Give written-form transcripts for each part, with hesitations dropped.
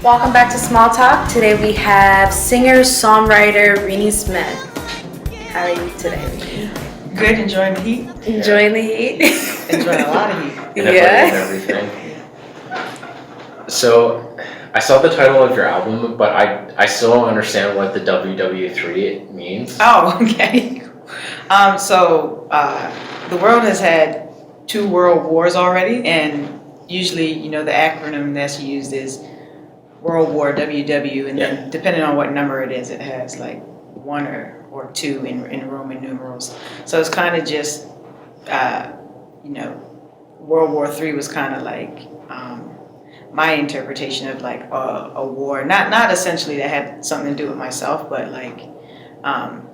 Welcome back to Small Talk. Today we have singer-songwriter Reeny Smith. How are you today, Reeny? Good, enjoying the heat. Enjoying the heat? Enjoying a lot of heat. Yeah. Everything. So, I saw the title of your album, but I still don't understand what the WW3 means. Oh, okay. The world has had 2 world wars already, and usually, the acronym that's used is World War WW, and then depending on what number it is, it has like 1 or 2 in Roman numerals. So it's kind of just, World War III was kind of like my interpretation of like a war, not essentially that had something to do with myself, but like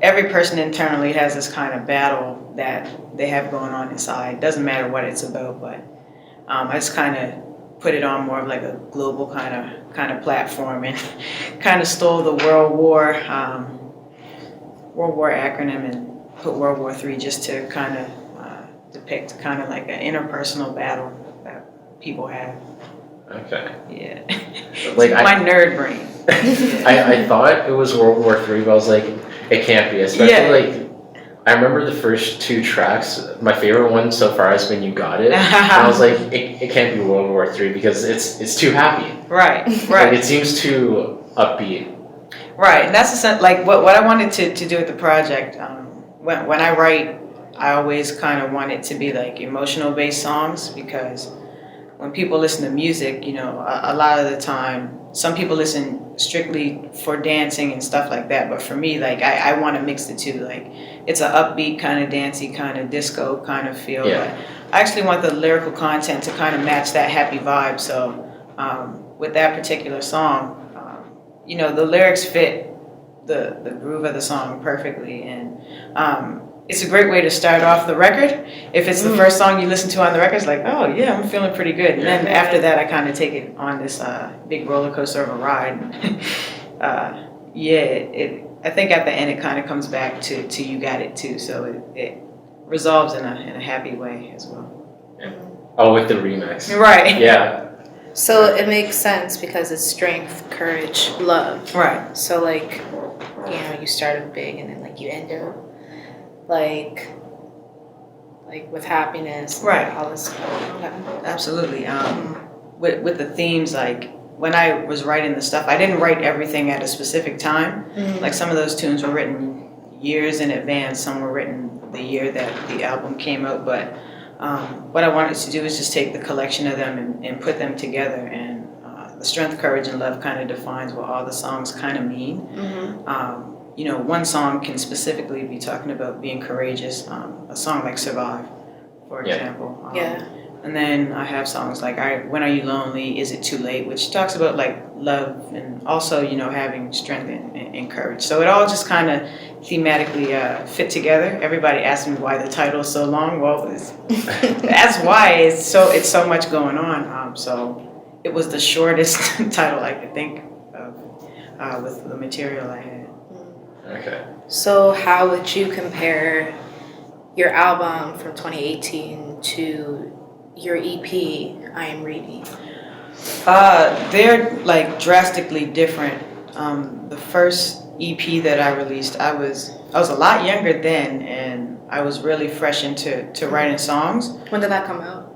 every person internally has this kind of battle that they have going on inside. Doesn't matter what it's about, but I just kind of put it on more of like a global kind of platform, and kind of stole the World War acronym and put World War III just to kind of depict kind of like an interpersonal battle that people have. Okay. Yeah. Like my nerd brain. I thought it was World War III, but I was like, it can't be. Especially like, I remember the first 2 tracks. My favorite one so far has been "You Got It," and I was like, it can't be World War III because it's too happy. Right. Like, it seems too upbeat. Right, and that's like what I wanted to do with the project. When I write, I always kind of want it to be like emotional based songs, because when people listen to music, a lot of the time, some people listen strictly for dancing and stuff like that. But for me, like I want to mix the two. Like it's an upbeat kind of dancey kind of disco kind of feel. Yeah. But I actually want the lyrical content to kind of match that happy vibe. So with that particular song, the lyrics fit the groove of the song perfectly, and it's a great way to start off the record. If it's the first song you listen to on the record, it's like, oh yeah, I'm feeling pretty good. And then after that, I kind of take it on this big roller coaster of a ride. I think at the end it kind of comes back to "You Got It" too. So it resolves in a happy way as well. Yeah. Oh, with the remix. Right. Yeah. So it makes sense because it's strength, courage, love. Right. So like, you started big and then like you end up like with happiness. Right. All this stuff. Okay. Absolutely. With the themes, like when I was writing the stuff, I didn't write everything at a specific time. Mm-hmm. Like some of those tunes were written years in advance. Some were written the year that the album came out. But what I wanted to do is just take the collection of them and put them together. And the strength, courage, and love kind of defines what all the songs kind of mean. Mm-hmm. One song can specifically be talking about being courageous. A song like "Survive," for example. And then I have songs like "When Are You Lonely? Is It Too Late?" which talks about like love and also having strength and courage. So it all just kind of thematically fit together. Everybody asks me why the title is so long. Well, that's why it's so much going on. So it was the shortest title I could think of with the material I had. Okay. So how would you compare your album from 2018 to your EP, I Am Reeny? They're like drastically different. The first EP that I released, I was a lot younger then, and I was really fresh into writing songs. When did that come out?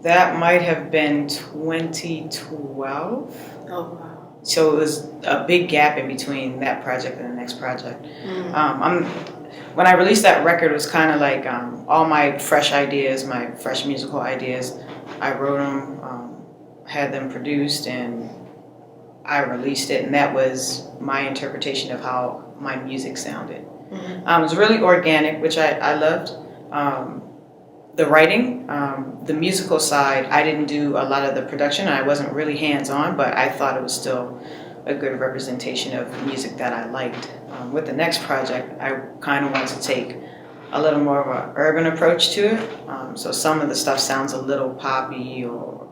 That might have been 2012. Oh wow. So it was a big gap in between that project and the next project. When I released that record, it was kind of like all my fresh ideas, my fresh musical ideas. I wrote them, had them produced, and I released it. And that was my interpretation of how my music sounded. It was really organic, which I loved. The writing, the musical side, I didn't do a lot of the production. I wasn't really hands-on, but I thought it was still a good representation of music that I liked. With the next project, I kind of wanted to take a little more of an urban approach to it. So some of the stuff sounds a little poppy, or,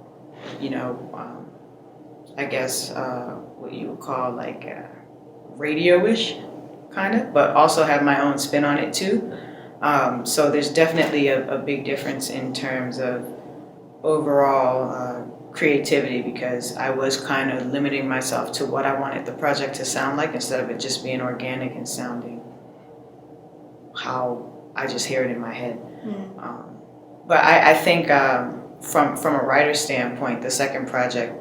I guess what you would call like radio-ish, kind of, but also have my own spin on it too. So there's definitely a big difference in terms of overall creativity, because I was kind of limiting myself to what I wanted the project to sound like instead of it just being organic and sounding how I just hear it in my head. But I think from a writer's standpoint, the second project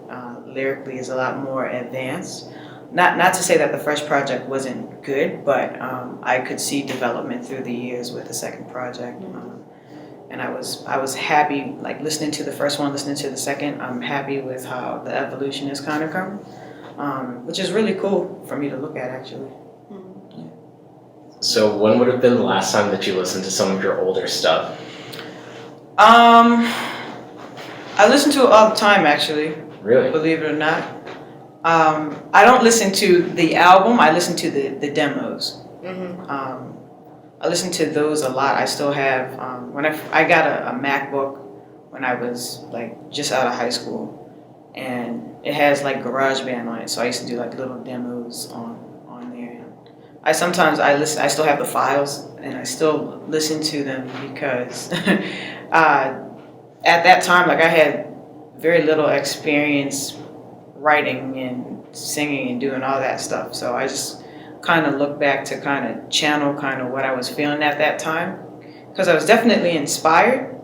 lyrically is a lot more advanced. Not to say that the first project wasn't good, but I could see development through the years with the second project. And I was happy, like listening to the first one, listening to the second. I'm happy with how the evolution has kind of come, which is really cool for me to look at, actually. So when would have been the last time that you listened to some of your older stuff? I listen to it all the time, actually. Really? Believe it or not. I don't listen to the album. I listen to the demos. I listen to those a lot. I still have, when I got a MacBook when I was like just out of high school, and it has like GarageBand on it, so I used to do like little demos on there. I still have the files, and I still listen to them because at that time, like I had very little experience writing and singing and doing all that stuff, so I just kind of look back to kind of channel kind of what I was feeling at that time, because I was definitely inspired.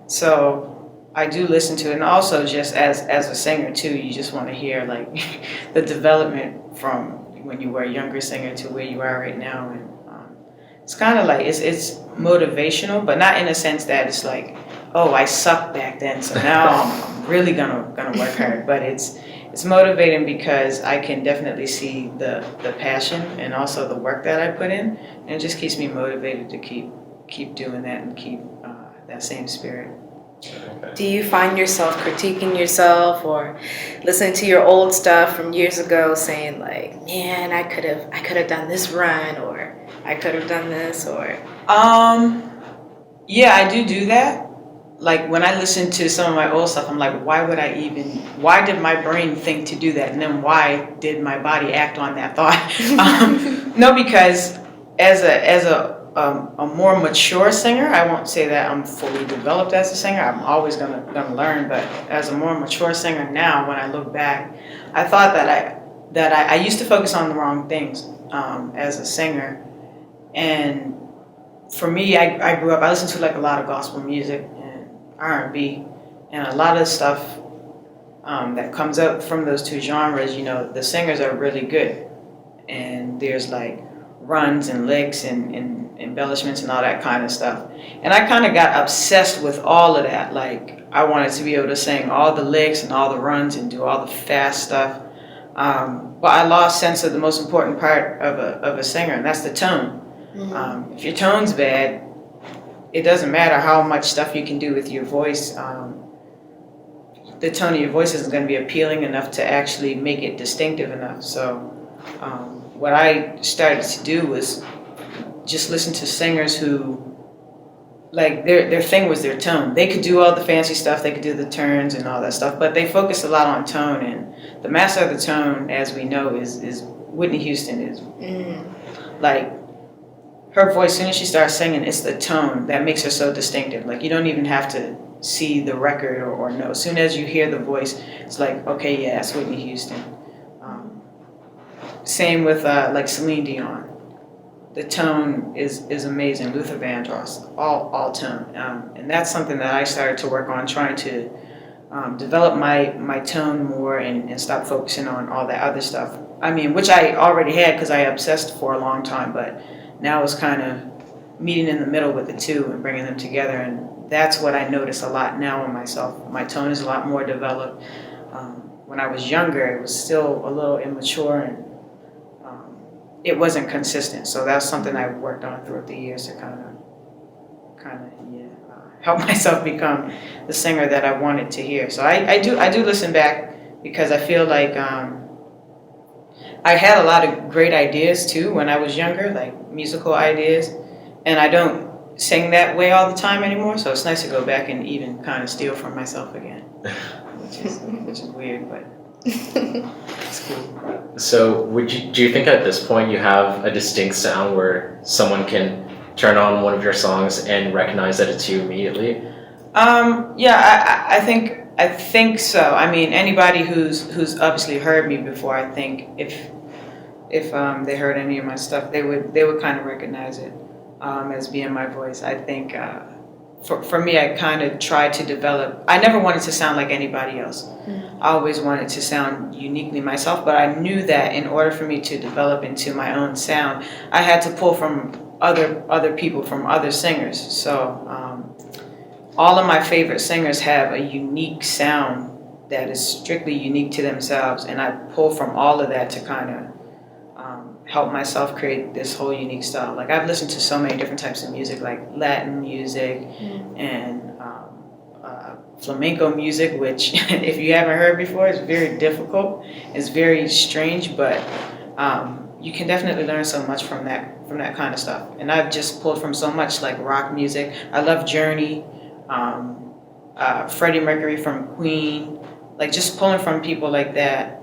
So I do listen to it, and also just as a singer too, you just want to hear like the development from when you were a younger singer to where you are right now, and it's kind of like it's motivational, but not in a sense that it's like, oh, I sucked back then, so now I'm really gonna work hard, but it's motivating because I can definitely see the passion and also the work that I put in, and it just keeps me motivated to keep doing that and keep that same spirit. Do you find yourself critiquing yourself or listening to your old stuff from years ago saying like, man, I could have done this run, or I could have done this, or yeah, I do that. Like when I listen to some of my old stuff, I'm like, why did my brain think to do that? And then why did my body act on that thought? No, because as a more mature singer, I won't say that I'm fully developed as a singer. I'm always gonna learn, but as a more mature singer now, when I look back, I thought that I used to focus on the wrong things as a singer. And for me, I grew up, I listened to like a lot of gospel music and R&B, and a lot of stuff that comes up from those two genres, you know, the singers are really good, and there's like runs and licks and embellishments and all that kind of stuff. And I kind of got obsessed with all of that. Like I wanted to be able to sing all the licks and all the runs and do all the fast stuff. But I lost sense of the most important part of a singer, and that's the tone. If your tone's bad, it doesn't matter how much stuff you can do with your voice. The tone of your voice isn't going to be appealing enough to actually make it distinctive enough. So what I started to do was just listen to singers who, like, their thing was their tone. They could do all the fancy stuff, they could do the turns and all that stuff, but they focused a lot on tone. And the master of the tone, as we know, is Whitney Houston. Is like, her voice, as soon as she starts singing, it's the tone that makes her so distinctive. Like, you don't even have to see the record or know. As soon as you hear the voice, it's like, okay, yeah, that's Whitney Houston. Same with like Celine Dion. The tone is amazing. Luther Vandross, all tone. And that's something that I started to work on, trying to develop my tone more and stop focusing on all that other stuff. I mean, which I already had because I obsessed for a long time, but now it's kind of meeting in the middle with the two and bringing them together. And that's what I notice a lot now in myself. My tone is a lot more developed. When I was younger, it was still a little immature, and it wasn't consistent. So that's something I worked on throughout the years to kind of help myself become the singer that I wanted to hear. So I do listen back because I feel like I had a lot of great ideas too when I was younger, like musical ideas, and I don't sing that way all the time anymore. So it's nice to go back and even kind of steal from myself again, which is weird, but it's cool. So do you think at this point you have a distinct sound where someone can turn on one of your songs and recognize that it's you immediately? Yeah, I think I think so. I mean, anybody who's obviously heard me before, I think if they heard any of my stuff, they would kind of recognize it as being my voice. I think for me, I kind of tried to develop. I never wanted to sound like anybody else. I always wanted to sound uniquely myself, but I knew that in order for me to develop into my own sound, I had to pull from other people, from other singers. So all of my favorite singers have a unique sound that is strictly unique to themselves, and I pull from all of that to kind of help myself create this whole unique style. Like, I've listened to so many different types of music, like Latin music and flamenco music, which if you haven't heard before, is very difficult. It's very strange, but you can definitely learn so much from that kind of stuff. And I've just pulled from so much, like rock music. I love Journey, Freddie Mercury from Queen, like just pulling from people like that,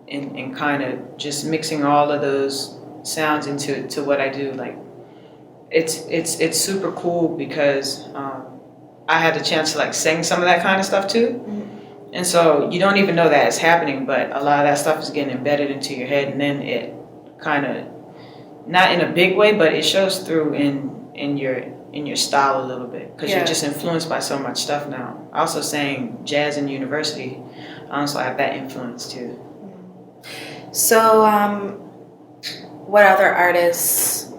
and kind of just mixing all of those sounds into what I do. Like, it's super cool because I had the chance to like sing some of that kind of stuff too. And so you don't even know that it's happening, but a lot of that stuff is getting embedded into your head, and then it kind of, not in a big way, but it shows through in your style a little bit, because you're just influenced by so much stuff now. I also sang jazz in university, so I have that influence too. So, what other artists,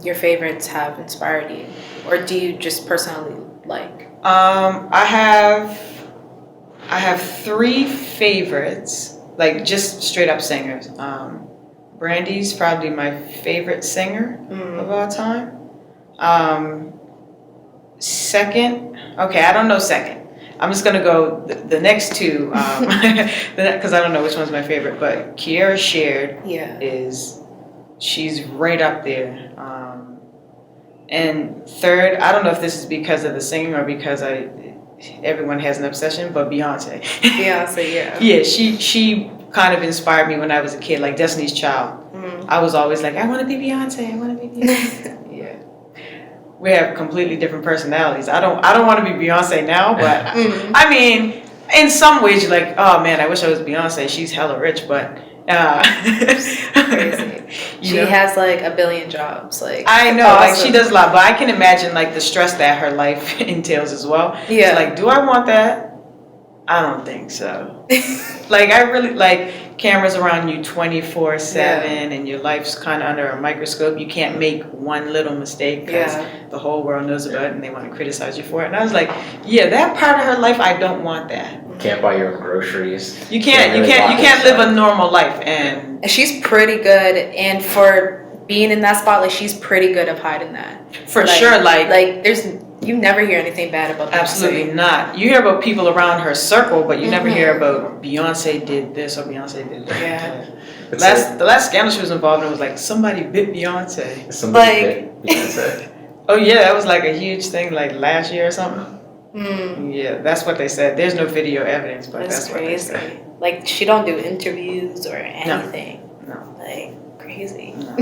your favorites, have inspired you, or do you just personally like? I have 3 favorites, like just straight up singers. Brandy's probably my favorite singer of all time. Second, okay, I don't know second. I'm just gonna go the next 2, because I don't know which one's my favorite. But Kiera Sheard she's right up there. And third, I don't know if this is because of the singing or because everyone has an obsession, but Beyonce. Beyonce, yeah. Yeah, she kind of inspired me when I was a kid, like Destiny's Child. I was always like, I want to be Beyonce. I want to be Beyonce. Yeah. We have completely different personalities. I don't want to be Beyonce now, but I mean, in some ways, you're like, oh man, I wish I was Beyonce. She's hella rich, but crazy. She has like a billion jobs. Like, I know, awesome. Like she does a lot, but I can imagine like the stress that her life entails as well. Yeah. So, like, do I want that? I don't think so. Like, I really like cameras around you 24/7, and your life's kind of under a microscope. You can't make one little mistake because the whole world knows about it and they want to criticize you for it. And I was like, yeah, that part of her life, I don't want that. Can't buy your own groceries. You can't live a normal life, and she's pretty good. And for being in that spot, like, she's pretty good at hiding that. For sure, like you never hear anything bad about Beyonce. Absolutely not. You hear about people around her circle, but you never hear about Beyonce did this or Beyonce did that. Yeah. The last scandal she was involved in was like somebody bit Beyonce. Somebody bit Beyonce. Oh yeah, that was like a huge thing, like last year or something. Yeah, that's what they said. There's no video evidence, but that's what they said. Like, she don't do interviews or anything. No. Like, crazy. No.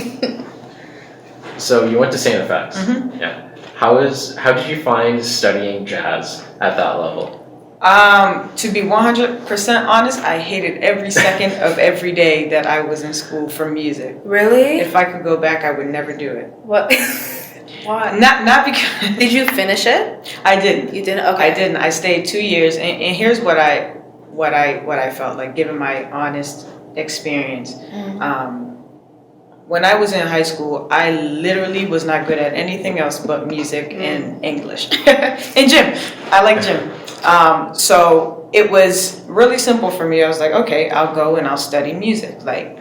So you went to St. FX. Yeah. How did you find studying jazz at that level? To be 100% honest, I hated every second of every day that I was in school for music. Really? If I could go back, I would never do it. What? Why? Not because. Did you finish it? I didn't. You didn't? Okay. I didn't. I stayed 2 years, and here's what I felt like, given my honest experience. When I was in high school, I literally was not good at anything else but music and English. And gym. I like gym. So it was really simple for me. I was like, okay, I'll go and I'll study music. Like,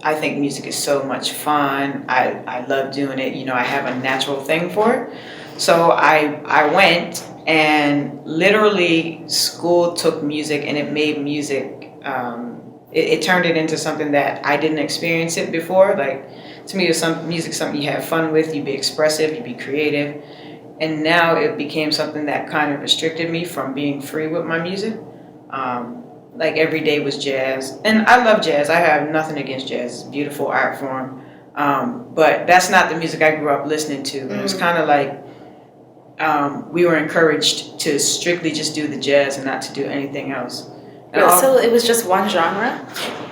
I think music is so much fun. I love doing it. You know, I have a natural thing for it. So I went, and literally school took music and it made music, it turned it into something that I didn't experience it before. Like, to me, it was something you have fun with, you'd be expressive, you'd be creative. And now it became something that kind of restricted me from being free with my music. Like, every day was jazz. And I love jazz. I have nothing against jazz. It's a beautiful art form. But that's not the music I grew up listening to. And it was kind of like, we were encouraged to strictly just do the jazz and not to do anything else. So it was just one genre?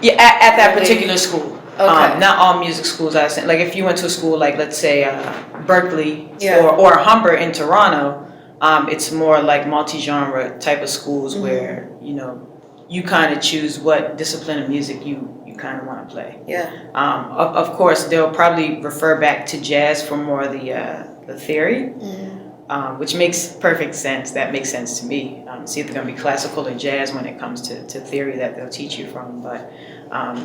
Yeah, at that particular school. Okay. Not all music schools, I was saying. Like if you went to a school like, let's say, Berkeley Yeah. or Humber in Toronto, it's more like multi-genre type of schools where, you know, you kind of choose what discipline of music you kind of want to play. Yeah. Of course, they'll probably refer back to jazz for more of the theory, which makes perfect sense. That makes sense to me. It's either going to be classical or jazz when it comes to theory that they'll teach you from. But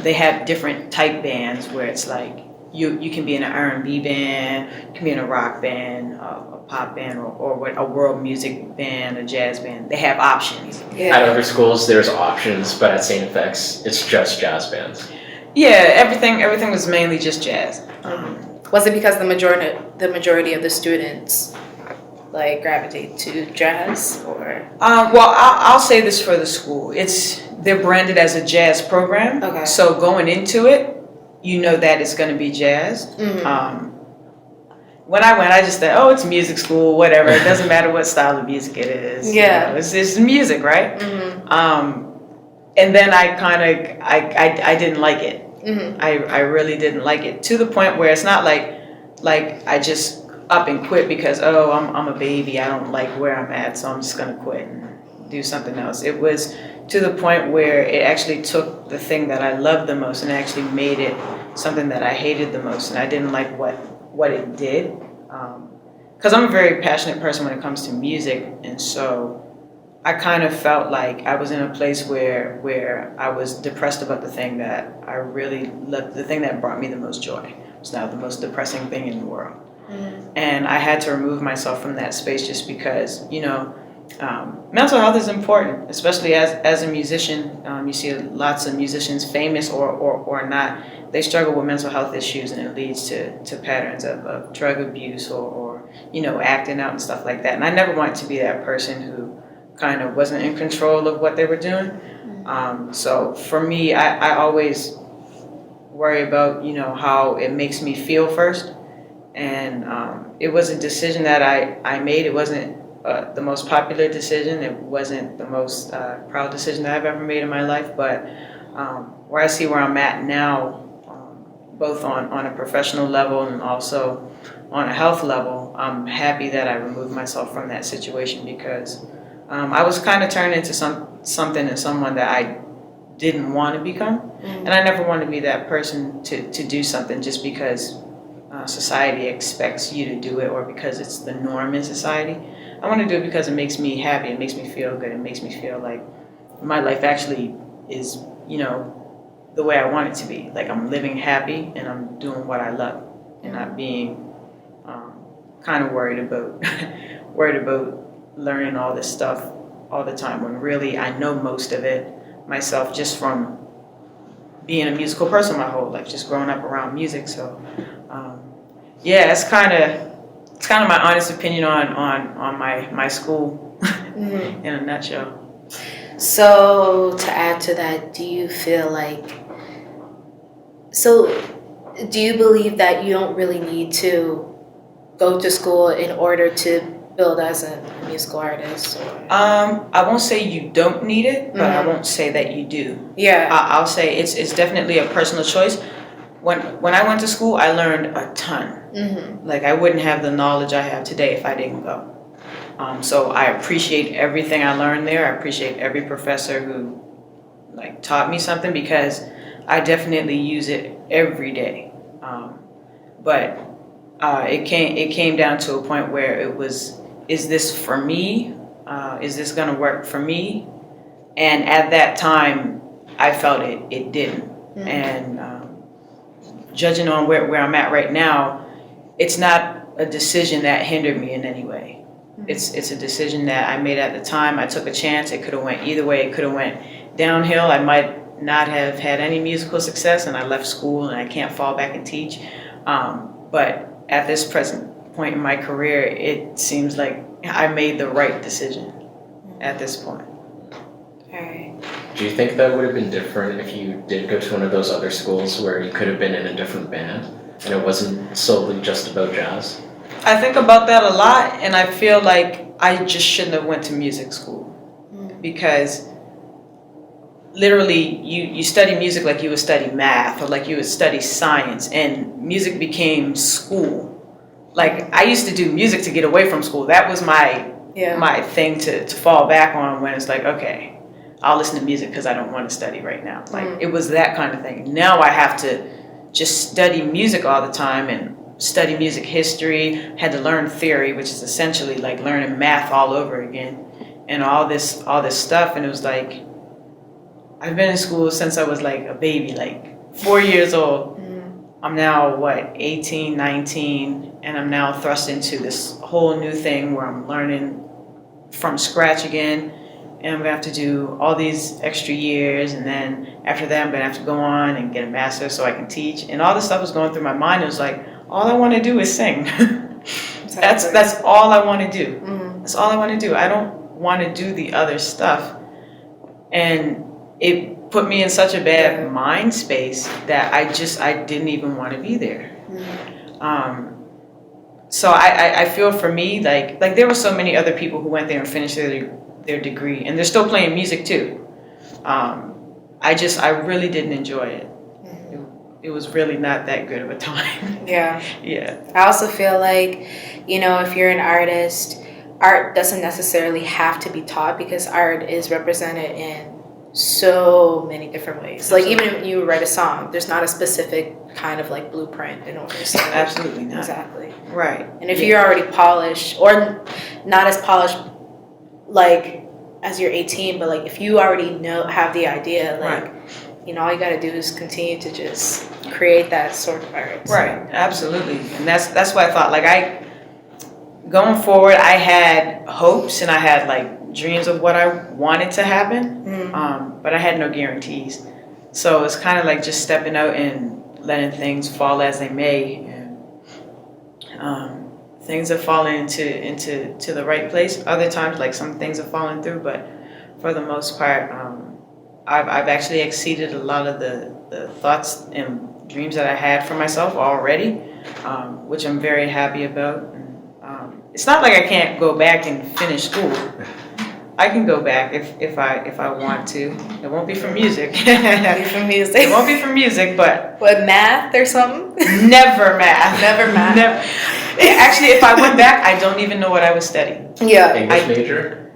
they have different type bands where it's like you can be in an R&B band, you can be in a rock band, a pop band, or a world music band, a jazz band. They have options. Yeah. At other schools, there's options, but at St. FX, it's just jazz bands. Yeah, everything was mainly just jazz. Was it because the majority of the students like gravitate to jazz, or? Well, I'll say this for the school. They're branded as a jazz program. Okay. So going into it, you know that it's going to be jazz. When I went, I just thought, oh, it's music school, whatever. It doesn't matter what style of music it is. Yeah. You know, it's music, right? And then I didn't like it. I really didn't like it, to the point where it's not like I just up and quit because, oh, I'm a baby, I don't like where I'm at, so I'm just gonna quit and do something else. It was to the point where it actually took the thing that I loved the most and actually made it something that I hated the most, and I didn't like what it did. Because I'm a very passionate person when it comes to music, and so I kind of felt like I was in a place where I was depressed about the thing that I really loved, the thing that brought me the most joy. It's now the most depressing thing in the world. And I had to remove myself from that space just because, you know, mental health is important, especially as a musician. You see lots of musicians, famous or not, they struggle with mental health issues, and it leads to patterns of drug abuse or, you know, acting out and stuff like that. And I never wanted to be that person who kind of wasn't in control of what they were doing. So for me, I always worry about, you know, how it makes me feel first. And it was a decision that I made. It wasn't the most popular decision. It wasn't the most proud decision that I've ever made in my life. But where I see where I'm at now, both on a professional level and also on a health level, I'm happy that I removed myself from that situation, because I was kind of turned into something and someone that I didn't want to become. And I never want to be that person to do something just because society expects you to do it, or because it's the norm in society. I want to do it because it makes me happy, it makes me feel good, it makes me feel like my life actually is, you know, the way I want it to be. Like I'm living happy and I'm doing what I love, and not being kind of worried about learning all this stuff all the time, when really I know most of it myself just from being a musical person my whole life, just growing up around music. So yeah, it's kind of my honest opinion on my school in a nutshell. So to add to that, do you feel like, do you believe that you don't really need to go to school in order to build as a musical artist? Or? I won't say you don't need it, but I won't say that you do. Yeah. I'll say it's definitely a personal choice. When I went to school, I learned a ton. Like I wouldn't have the knowledge I have today if I didn't go. So I appreciate everything I learned there. I appreciate every professor who like taught me something, because I definitely use it every day. But it came down to a point where it was, is this for me? Is this gonna work for me? And at that time, I felt it didn't. And judging on where I'm at right now, it's not a decision that hindered me in any way. It's a decision that I made at the time. I took a chance. It could have went either way. It could have went downhill. I might not have had any musical success, and I left school and I can't fall back and teach. But at this present point in my career, it seems like I made the right decision at this point. All right. Do you think that would have been different if you did go to one of those other schools where you could have been in a different band and it wasn't solely just about jazz? I think about that a lot, and I feel like I just shouldn't have went to music school because literally you study music like you would study math or like you would study science, and music became school. Like I used to do music to get away from school. That was my thing to fall back on when it's like, okay, I'll listen to music because I don't want to study right now. Like it was that kind of thing. Now I have to just study music all the time and study music history, had to learn theory, which is essentially like learning math all over again, and all this stuff. And it was like, I've been in school since I was like a baby, like 4 years old. I'm now, 18, 19, and I'm now thrust into this whole new thing where I'm learning from scratch again, and I'm gonna have to do all these extra years, and then after that I'm gonna have to go on and get a master's so I can teach, and all this stuff was going through my mind. It was like, all I want to do is sing. Exactly. That's all I want to do. That's all I want to do. I don't want to do the other stuff, and it put me in such a bad mind space that I didn't even want to be there. So I feel for me like there were so many other people who went there and finished their degree, and they're still playing music too. I really didn't enjoy it. It was really not that good of a time. Yeah. Yeah. I also feel like, if you're an artist, art doesn't necessarily have to be taught because art is represented in so many different ways. Like even if you write a song, there's not a specific kind of like blueprint in order to sing it. Absolutely not. Exactly. Right. And if you're already polished, or not as polished like as you're 18, but like if you already have the idea, like all you gotta do is continue to just create that sort of art. Right. Absolutely. And that's why I thought like going forward I had hopes and I had like dreams of what I wanted to happen, but I had no guarantees. So it's kind of like just stepping out and letting things fall as they may, and things have fallen into the right place. Other times, like some things have fallen through, but for the most part, I've actually exceeded a lot of the thoughts and dreams that I had for myself already, which I'm very happy about. It's not like I can't go back and finish school. I can go back if I want to. It won't be for music. It won't be for music, but what, math or something? Never math. Never math. Never. Actually, if I went back, I don't even know what I was studying. Yeah. English major?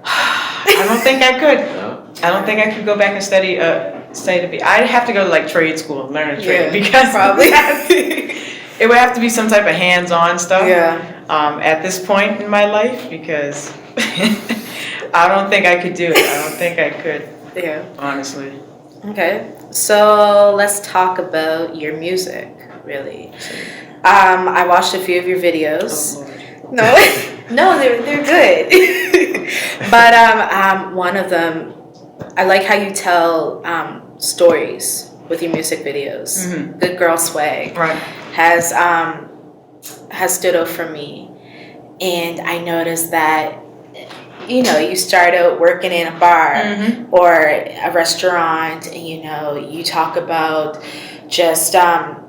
I don't think I could. No? I don't think I could go back and study to be. I'd have to go to like trade school and learn a trade because probably. It would have to be some type of hands-on stuff. Yeah. At this point in my life, because I don't think I could do it. I don't think I could. Yeah. Honestly. Okay. So let's talk about your music, really. I watched a few of your videos. Oh, Lord. No, they're good. But one of them, I like how you tell stories with your music videos. Mm-hmm. Good Girl Swag has stood out for me, and I noticed that you start out working in a bar or a restaurant, and you talk about just how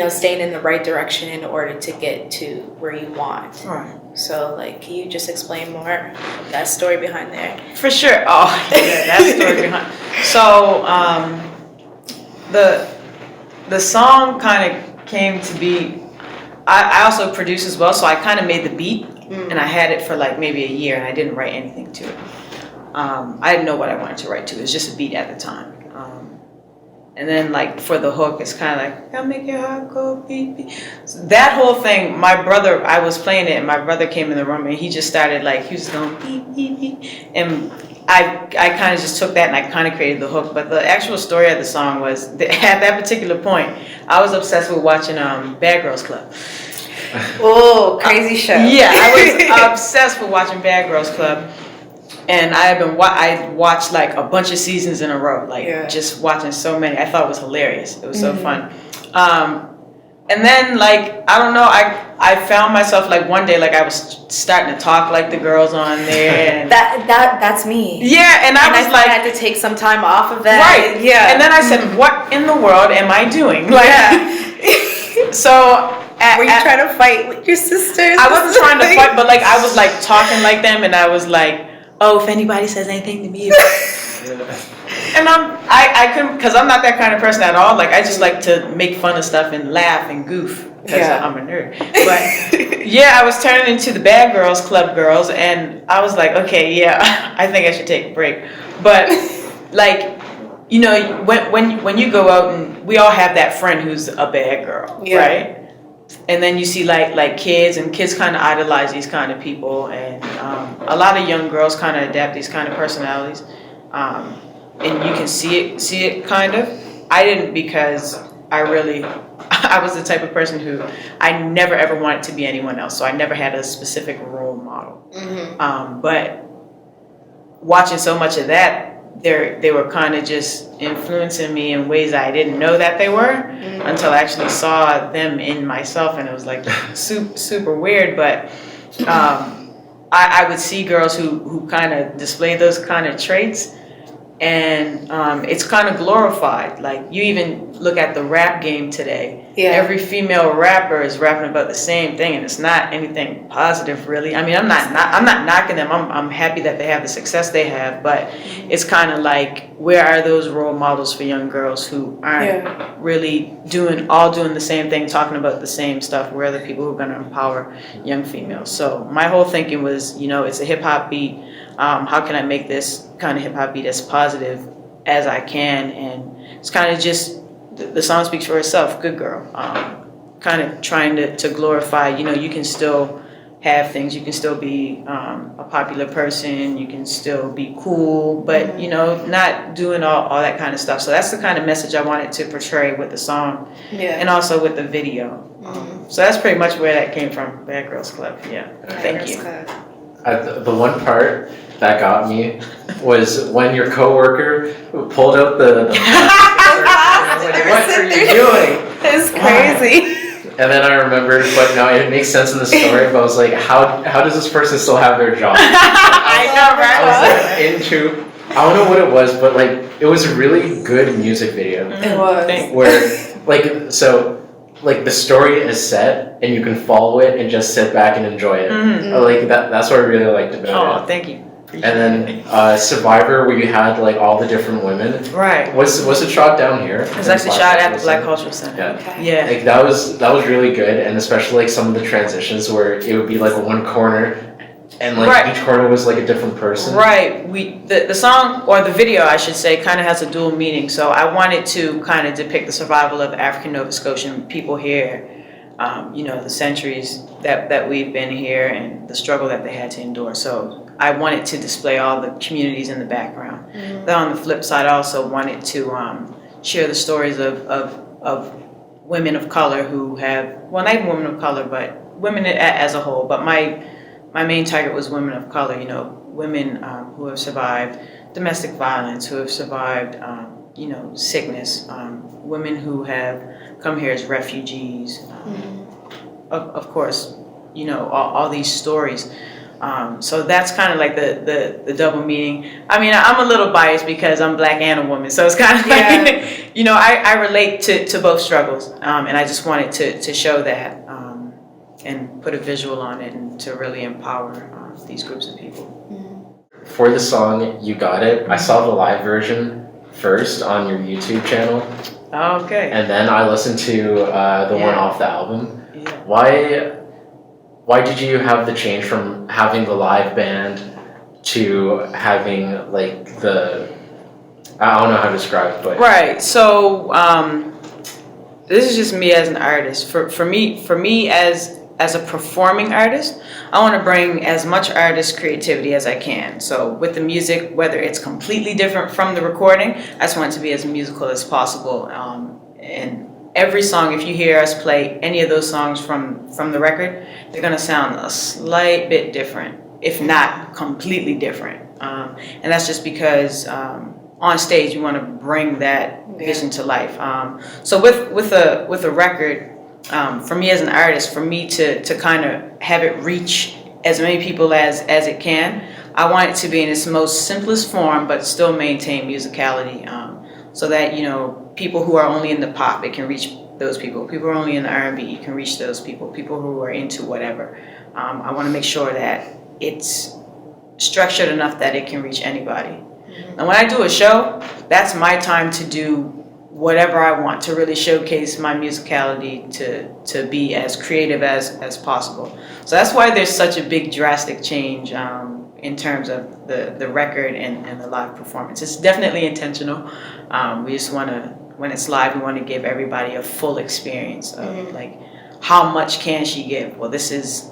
staying in the right direction in order to get to where you want. Right. So can you just explain more of that story behind there? For sure. Oh, yeah, that story behind. So the song kind of came to be. I also produce as well, so I kind of made the beat, and I had it for like maybe a year, and I didn't write anything to it. I didn't know what I wanted to write to. It was just a beat at the time. And then like for the hook, it's kind of like, I'll make your heart go beat, beat. So that whole thing, my brother, I was playing it, and my brother came in the room, and he just started like, he was going beep, beep, beep. And I kind of just took that and I kind of created the hook. But the actual story of the song was, at that particular point, I was obsessed with watching Bad Girls Club. Oh, crazy show. Yeah, I was obsessed with watching Bad Girls Club. And I watched like a bunch of seasons in a row, just watching so many. I thought it was hilarious. It was so fun. And then like, I don't know, I found myself like one day, like I was starting to talk like the girls on there. And that's me. Yeah, and I was like, I had to take some time off of that. Right. Yeah. And then I said, what in the world am I doing? Like, Were you trying to fight with your sisters? I wasn't trying to fight, but like I was like talking like them, and I was like, oh, if anybody says anything to me, and I couldn't, because I'm not that kind of person at all. Like I just like to make fun of stuff and laugh and goof because I'm a nerd. But yeah, I was turning into the bad girls, club girls, and I was like, okay, yeah, I think I should take a break. But like, you know, when you go out, and we all have that friend who's a bad girl, right? And then you see like kids, and kids kind of idolize these kind of people, and a lot of young girls kind of adapt these kind of personalities, and you can see it kind of. I didn't, because I was the type of person who I never ever wanted to be anyone else, so I never had a specific role model. But watching so much of that, they were kind of just influencing me in ways I didn't know that they were until I actually saw them in myself, and it was like super weird. But I would see girls who kind of display those kind of traits, and it's kind of glorified. Like you even look at the rap game today. Every female rapper is rapping about the same thing, and it's not anything positive, really. I mean, I'm not knocking them. I'm happy that they have the success they have, but it's kind of like, where are those role models for young girls who aren't really doing the same thing, talking about the same stuff? Where are the people who are going to empower young females? So my whole thinking was, you know, it's a hip hop beat. How can I make this kind of hip hop beat as positive as I can? And it's kind of just, the song speaks for itself. Good girl. Kind of trying to glorify, you know, you can still have things. You can still be a popular person. You can still be cool, but, you know, not doing all that kind of stuff. So that's the kind of message I wanted to portray with the song, and also with the video. So that's pretty much where that came from, Bad Girls Club. Yeah. Thank you. The one part that got me was when your coworker pulled out the like, what are you doing? It's crazy. And then I remembered, but no, it makes sense in the story. But I was like, how does this person still have their job? I know, right? I was like, I don't know what it was, but like it was a really good music video. It was. Where like the story is set, and you can follow it and just sit back and enjoy it. Like that's what I really liked about it. Oh, thank you. And then Survivor, where you had like all the different women. Right. Was it shot down here? It was actually shot at the Black Cultural Center. Yeah. Like that was really good, and especially like some of the transitions where it would be like one corner, and like each corner was like a different person. Right. The song, or the video, I should say, kind of has a dual meaning. So I wanted to kind of depict the survival of African Nova Scotian people here. You know, the centuries that we've been here, and the struggle that they had to endure. So I wanted to display all the communities in the background. Then on the flip side, I also wanted to share the stories of women of color who have, well, not even women of color, but women as a whole. But my main target was women of color, you know, women who have survived domestic violence, who have survived, you know, sickness, women who have come here as refugees. Of course, you know, all these stories. So that's kind of like the double meaning. I mean, I'm a little biased because I'm Black and a woman, so it's kind of like, you know, I relate to both struggles, and I just wanted to show that, and put a visual on it, and to really empower these groups of people. For the song You Got It, I saw the live version first on your YouTube channel. Okay. And then I listened to the one off the album. Why did you have the change from having the live band to having like I don't know how to describe it, but right. So this is just me as an artist. For me as a performing artist, I want to bring as much artist creativity as I can. So with the music, whether it's completely different from the recording, I just want it to be as musical as possible. And every song, if you hear us play any of those songs from the record, they're going to sound a slight bit different, if not completely different. And that's just because on stage you want to bring that vision to life. So with a record, for me as an artist, for me to kind of have it reach as many people as it can, I want it to be in its most simplest form, but still maintain musicality, so that, you know, people who are only in the pop, it can reach those people. People who are only in R&B, you can reach those people. People who are into whatever. I want to make sure that it's structured enough that it can reach anybody. And when I do a show, that's my time to do whatever I want, to really showcase my musicality, to be as creative as possible. So that's why there's such a big drastic change in terms of the record and the live performance. It's definitely intentional. We just want to, when it's live, we want to give everybody a full experience of like, how much can she give? Well, this is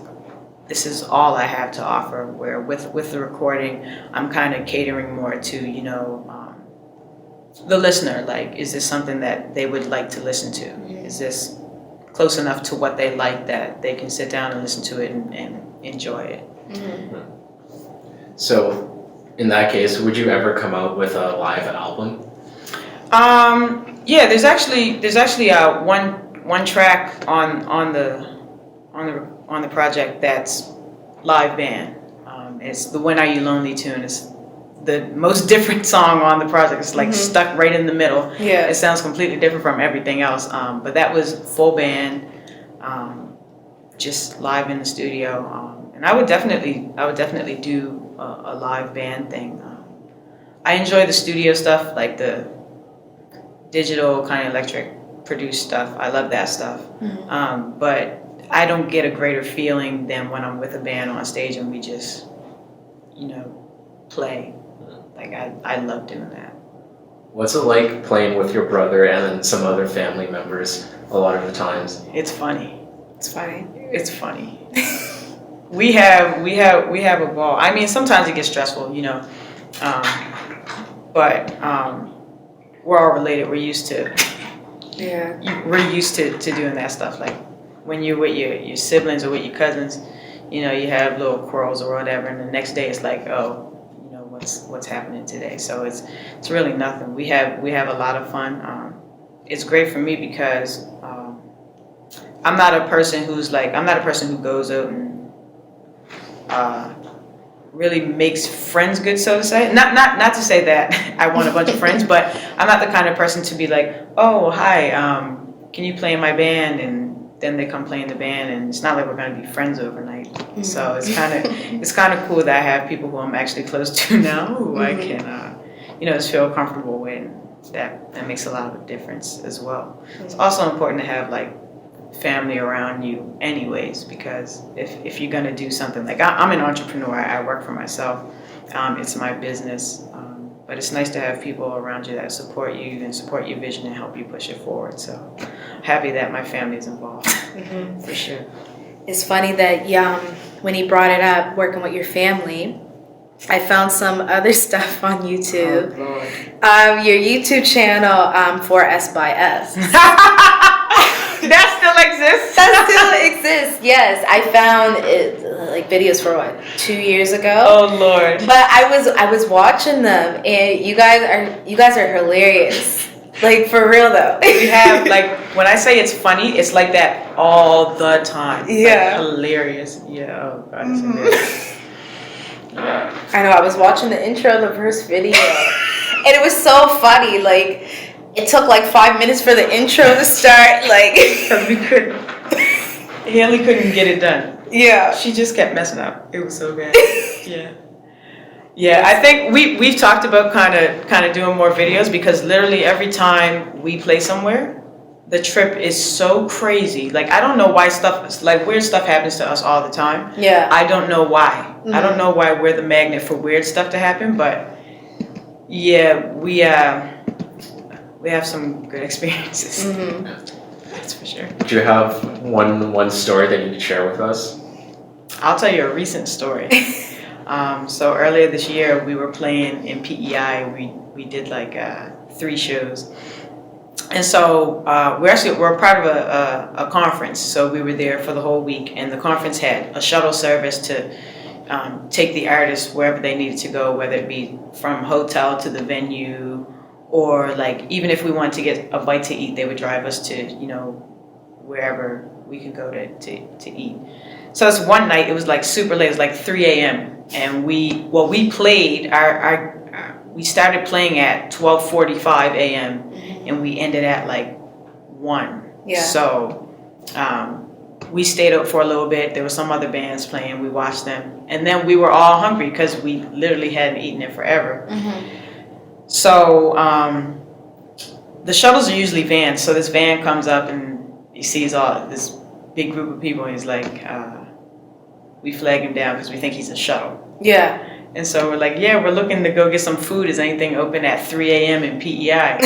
all I have to offer. Where with the recording, I'm kind of catering more to, you know, the listener. Like, is this something that they would like to listen to? Is this close enough to what they like that they can sit down and listen to it and enjoy it? So, in that case, would you ever come out with a live album? Yeah, there's actually one track on the project that's live band. It's the "When Are You Lonely" tune. It's the most different song on the project. It's like stuck right in the middle. Yeah. It sounds completely different from everything else. But that was full band, just live in the studio. And I would definitely do a live band thing. I enjoy the studio stuff, like the digital kind of electric produced stuff. I love that stuff. But I don't get a greater feeling than when I'm with a band on stage and we just, you know, play. Like, I love doing that. What's it like playing with your brother and then some other family members a lot of the times? It's funny. It's funny. It's funny. we have a ball. I mean, sometimes it gets stressful, you know. But we're all related. We're used to doing that stuff. Like, when you're with your siblings or with your cousins, you know, you have little quarrels or whatever, and the next day it's like, oh, you know, what's happening today? So it's really nothing. We have a lot of fun. It's great for me because I'm not a person who goes out and really makes friends good, so to say. Not to say that I want a bunch of friends, but I'm not the kind of person to be like, oh, hi, can you play in my band? And then they come play in the band, and it's not like we're going to be friends overnight. So it's kind of cool that I have people who I'm actually close to now who I can you know, just feel comfortable with. That makes a lot of a difference as well. It's also important to have like family around you anyways, because if you're going to do something, like I'm an entrepreneur, I work for myself, it's my business, but it's nice to have people around you that support you and support your vision and help you push it forward. So happy that my family is involved. For sure. It's funny that when he brought it up, working with your family, I found some other stuff on YouTube. Oh, Lord. Your YouTube channel for S by S. That still exists? That still exists. Yes, I found it, like videos for 2 years ago. Oh Lord! But I was watching them, and you guys are hilarious. Like, for real though. We have, like, when I say it's funny, it's like that all the time. Yeah. Like, hilarious. Yeah. Oh God, it's hilarious. I know. I was watching the intro of the first video, and it was so funny. Like, it took like 5 minutes for the intro to start. Like, Because we couldn't. Haley couldn't get it done. Yeah. She just kept messing up. It was so bad. Yeah. Yeah, I think we've talked about kind of doing more videos, because literally every time we play somewhere, the trip is so crazy. Like, I don't know why weird stuff happens to us all the time. Yeah. I don't know why. I don't know why we're the magnet for weird stuff to happen, but yeah, we have some good experiences. That's for sure. Do you have one story that you could share with us? I'll tell you a recent story. So earlier this year, we were playing in PEI. We did like 3 shows, and so we're part of a conference. So we were there for the whole week, and the conference had a shuttle service to take the artists wherever they needed to go, whether it be from hotel to the venue, or like even if we wanted to get a bite to eat, they would drive us to, you know, wherever we could go to eat. So it's one night, it was like super late, it was like 3 a.m. And we played, we started playing at 12:45 a.m. and we ended at like 1. Yeah. So we stayed up for a little bit. There were some other bands playing. We watched them. And then we were all hungry because we literally hadn't eaten it forever. Mm-hmm. So the shuttles are usually vans. So this van comes up and he sees all this big group of people and he's like, we flag him down because we think he's a shuttle. Yeah. And so we're like, yeah, we're looking to go get some food. Is anything open at 3 a.m. in PEI?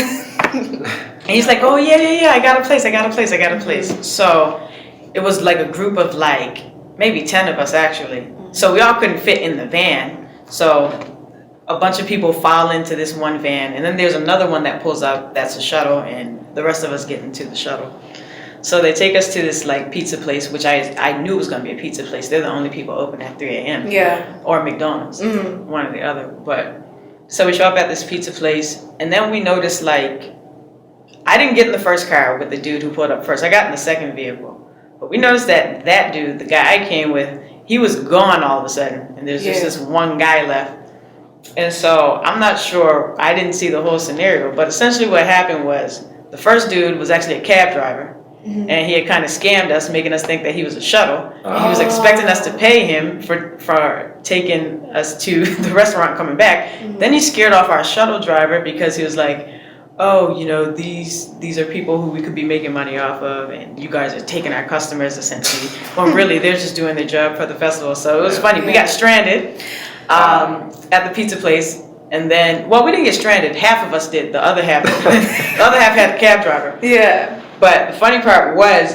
And he's like, oh, yeah, I got a place. So it was like a group of like maybe 10 of us actually. So we all couldn't fit in the van. So a bunch of people file into this one van. And then there's another one that pulls up that's a shuttle. And the rest of us get into the shuttle. So they take us to this like pizza place, which I knew was going to be a pizza place. They're the only people open at 3 a.m. Yeah. Or McDonald's, one or the other. But so we show up at this pizza place, and then we noticed like I didn't get in the first car with the dude who pulled up first. I got in the second vehicle, but we noticed that dude, the guy I came with, he was gone all of a sudden, and there's just this one guy left. And so I'm not sure. I didn't see the whole scenario, but essentially what happened was the first dude was actually a cab driver. Mm-hmm. And he had kind of scammed us, making us think that he was a shuttle. He was expecting us to pay him for taking us to the restaurant coming back. Mm-hmm. Then he scared off our shuttle driver because he was like, oh, you know, these are people who we could be making money off of, and you guys are taking our customers essentially. Well, really, they're just doing their job for the festival. So it was funny. We got stranded at the pizza place. And then, well, we didn't get stranded. Half of us did. The other half had a cab driver. Yeah. But the funny part was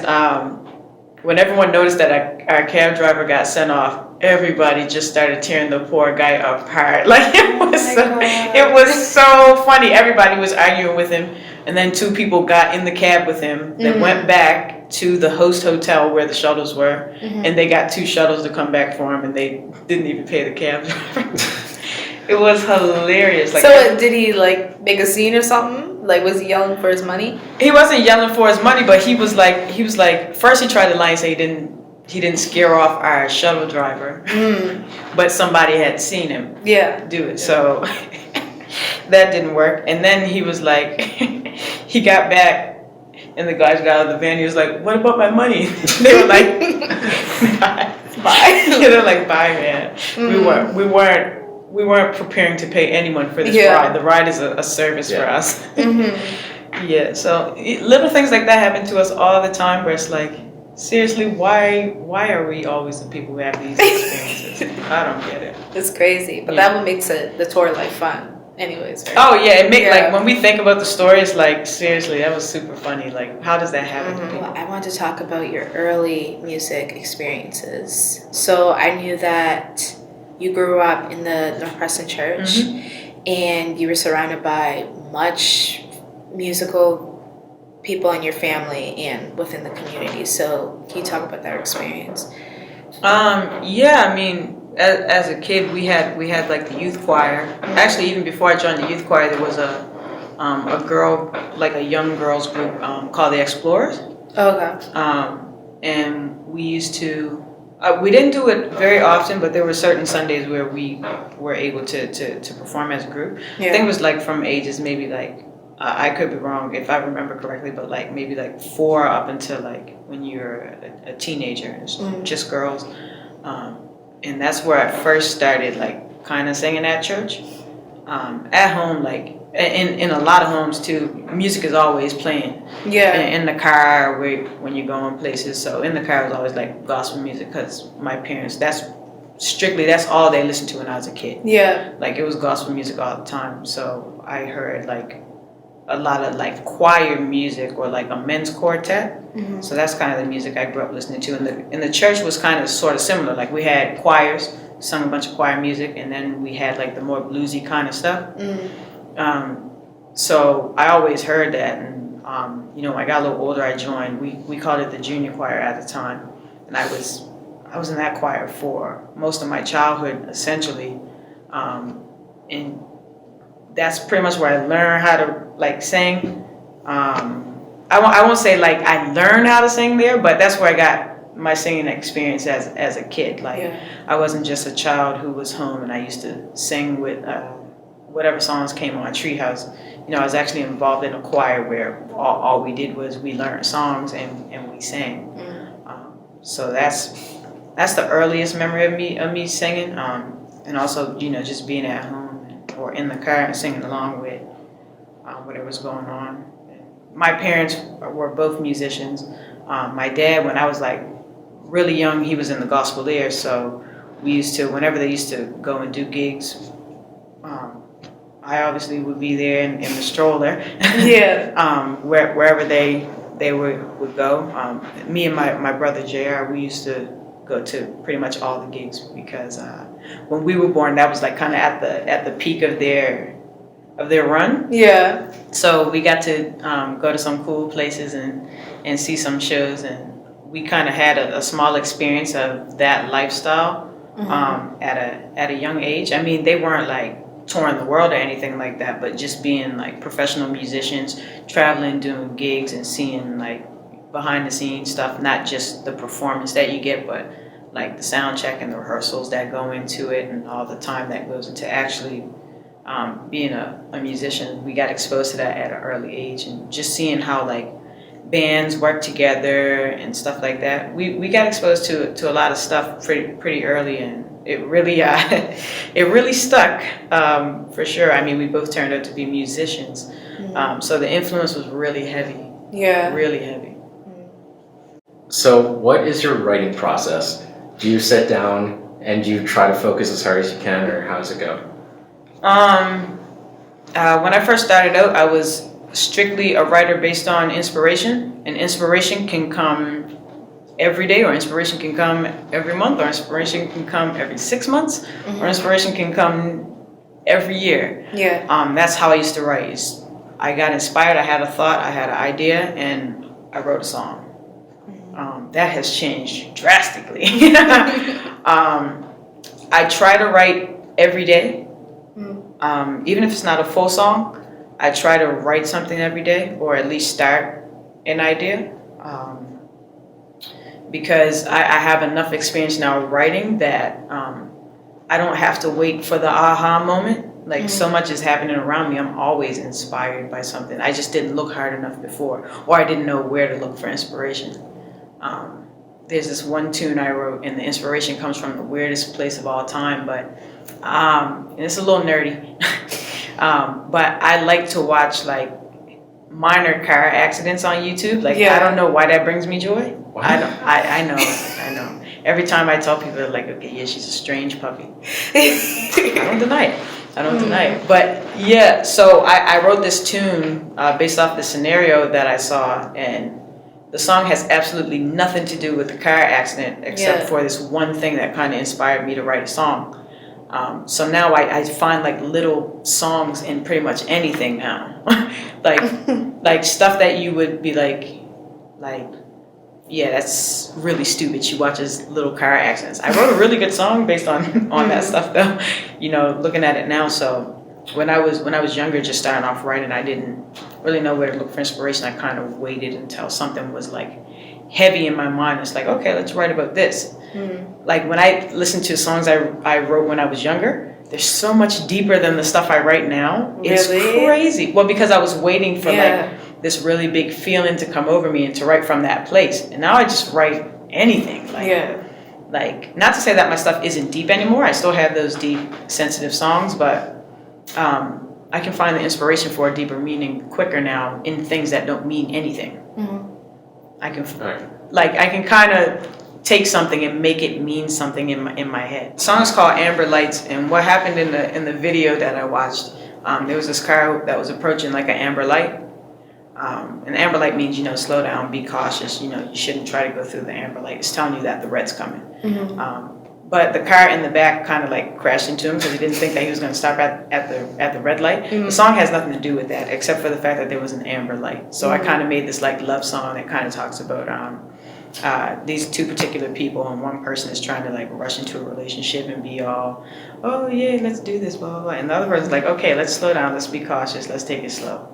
when everyone noticed that our cab driver got sent off, everybody just started tearing the poor guy apart. Like it was so funny. Everybody was arguing with him, and then 2 people got in the cab with him that went back to the host hotel where the shuttles were, and they got 2 shuttles to come back for him, and they didn't even pay the cab driver. It was hilarious. Like, so did he like make a scene or something? Like, was he yelling for his money? He wasn't yelling for his money, but he was like first he tried to lie and say he didn't scare off our shuttle driver, but somebody had seen him do it. So that didn't work. And then he was like, he got back, and the guys got out of the van. He was like, "What about my money?" They were like, "Bye." They're like, "Bye, man." We weren't preparing to pay anyone for this ride. The ride is a service for us. Yeah, so little things like that happen to us all the time where it's like, seriously, why are we always the people who have these experiences? I don't get it. It's crazy, but that what makes the tour life fun anyways, right? Oh, yeah, like when we think about the stories, like, seriously, that was super funny. Like, how does that happen to people? Well, I want to talk about your early music experiences. So I knew that you grew up in the North Preston church, and you were surrounded by much musical people in your family and within the community. So can you talk about that experience? Yeah, I mean, as a kid, we had like the youth choir. Actually, even before I joined the youth choir, there was a girl, like a young girls group called the Explorers. Okay. And we used to. We didn't do it very often, but there were certain Sundays where we were able to perform as a group. Yeah. I think it was like from ages maybe like, I could be wrong if I remember correctly, but like maybe like 4 up until like when you're a teenager, just girls. And that's where I first started like kind of singing at church. At home, like in a lot of homes too, music is always playing. Yeah. In the car, when you're going places. So in the car was always like gospel music because my parents, that's all they listened to when I was a kid. Yeah. Like it was gospel music all the time. So I heard like a lot of like choir music or like a men's quartet. So that's kind of the music I grew up listening to. And the church was kind of sort of similar. Like we had choirs, sung a bunch of choir music, and then we had like the more bluesy kind of stuff. So I always heard that, and you know, when I got a little older, I joined. We called it the junior choir at the time, and I was in that choir for most of my childhood, essentially, and that's pretty much where I learned how to like sing. I won't say like I learned how to sing there, but that's where I got my singing experience as a kid. Like I wasn't just a child who was home and I used to sing with whatever songs came on Treehouse. I was actually involved in a choir where all we did was we learned songs and we sang. So that's the earliest memory of me singing, and also just being at home or in the car and singing along with whatever was going on. My parents were both musicians. My dad, when I was like really young, he was in the gospel there, so we used to, whenever they used to go and do gigs, I obviously would be there in the stroller. Yeah. Wherever they would go. Me and my brother JR, we used to go to pretty much all the gigs because when we were born, that was like kind of at the peak of their run. Yeah. So we got to go to some cool places and see some shows, and we kind of had a small experience of that lifestyle at a young age. I mean, they weren't like touring the world or anything like that, but just being like professional musicians, traveling, doing gigs, and seeing like behind the scenes stuff, not just the performance that you get, but like the sound check and the rehearsals that go into it and all the time that goes into actually being a musician. We got exposed to that at an early age, and just seeing how like bands work together and stuff like that. We got exposed to a lot of stuff pretty early, and it really stuck for sure. I mean, we both turned out to be musicians, so the influence was really heavy. Yeah. Really heavy. So what is your writing process? Do you sit down and you try to focus as hard as you can, or how does it go? When I first started out, I was strictly a writer based on inspiration, and inspiration can come every day, or inspiration can come every month, or inspiration can come every 6 months, or inspiration can come every year. Yeah. That's how I used to write. I got inspired, I had a thought, I had an idea, and I wrote a song. That has changed drastically. I try to write every day. Even if it's not a full song, I try to write something every day, or at least start an idea. Because I have enough experience now writing that I don't have to wait for the aha moment. Like so much is happening around me, I'm always inspired by something. I just didn't look hard enough before, or I didn't know where to look for inspiration. There's this one tune I wrote, and the inspiration comes from the weirdest place of all time, but and it's a little nerdy. But I like to watch like minor car accidents on YouTube. Like I don't know why that brings me joy. What? I know. Every time I tell people, they're like, okay, yeah, she's a strange puppy. I don't deny it. But yeah, so I wrote this tune based off the scenario that I saw, and the song has absolutely nothing to do with the car accident except for this one thing that kind of inspired me to write a song. So now I find like little songs in pretty much anything now. like stuff that you would be like, yeah, that's really stupid. She watches little car accidents. I wrote a really good song based on that stuff though, looking at it now. So when I was younger, just starting off writing, I didn't really know where to look for inspiration. I kind of waited until something was like heavy in my mind. It's like, okay, let's write about this. Like when I listen to songs I wrote when I was younger, they're so much deeper than the stuff I write now. It's crazy. Well, because I was waiting for like this really big feeling to come over me and to write from that place. And now I just write anything. Like not to say that my stuff isn't deep anymore. I still have those deep, sensitive songs, but I can find the inspiration for a deeper meaning quicker now in things that don't mean anything. I can kind of take something and make it mean something in my head. The song is called Amber Lights, and what happened in the video that I watched, there was this car that was approaching like an amber light. An amber light means, slow down, be cautious, you shouldn't try to go through the amber light. It's telling you that the red's coming. But the car in the back kind of like crashed into him because he didn't think that he was going to stop at the red light. The song has nothing to do with that except for the fact that there was an amber light. So I kind of made this like love song that kind of talks about these two particular people, and one person is trying to like rush into a relationship and be all, oh yeah, let's do this, blah blah blah, and the other person's like, okay, let's slow down, let's be cautious, let's take it slow.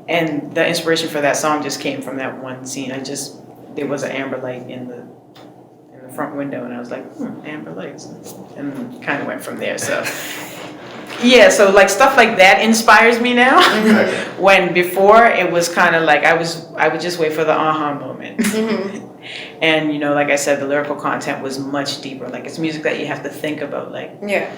And the inspiration for that song just came from that one scene. There was an amber light in the front window, and I was like, amber lights, and kind of went from there. So Yeah, so like stuff like that inspires me now. Okay. When before it was kind of like I would just wait for the aha moment. And you know, like I said, the lyrical content was much deeper. Like it's music that you have to think about, like, Yeah.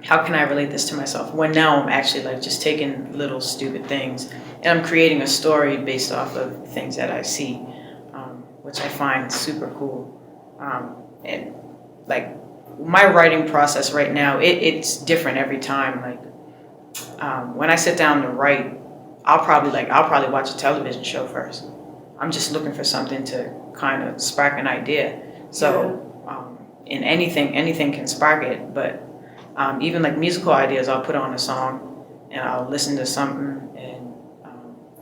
how can I relate this to myself? When now I'm actually like just taking little stupid things and I'm creating a story based off of things that I see, which I find super cool. And like my writing process right now, it's different every time. Like when I sit down to write, I'll probably watch a television show first. I'm just looking for something to kind of spark an idea. So in anything can spark it, but even like musical ideas, I'll put on a song and I'll listen to something, and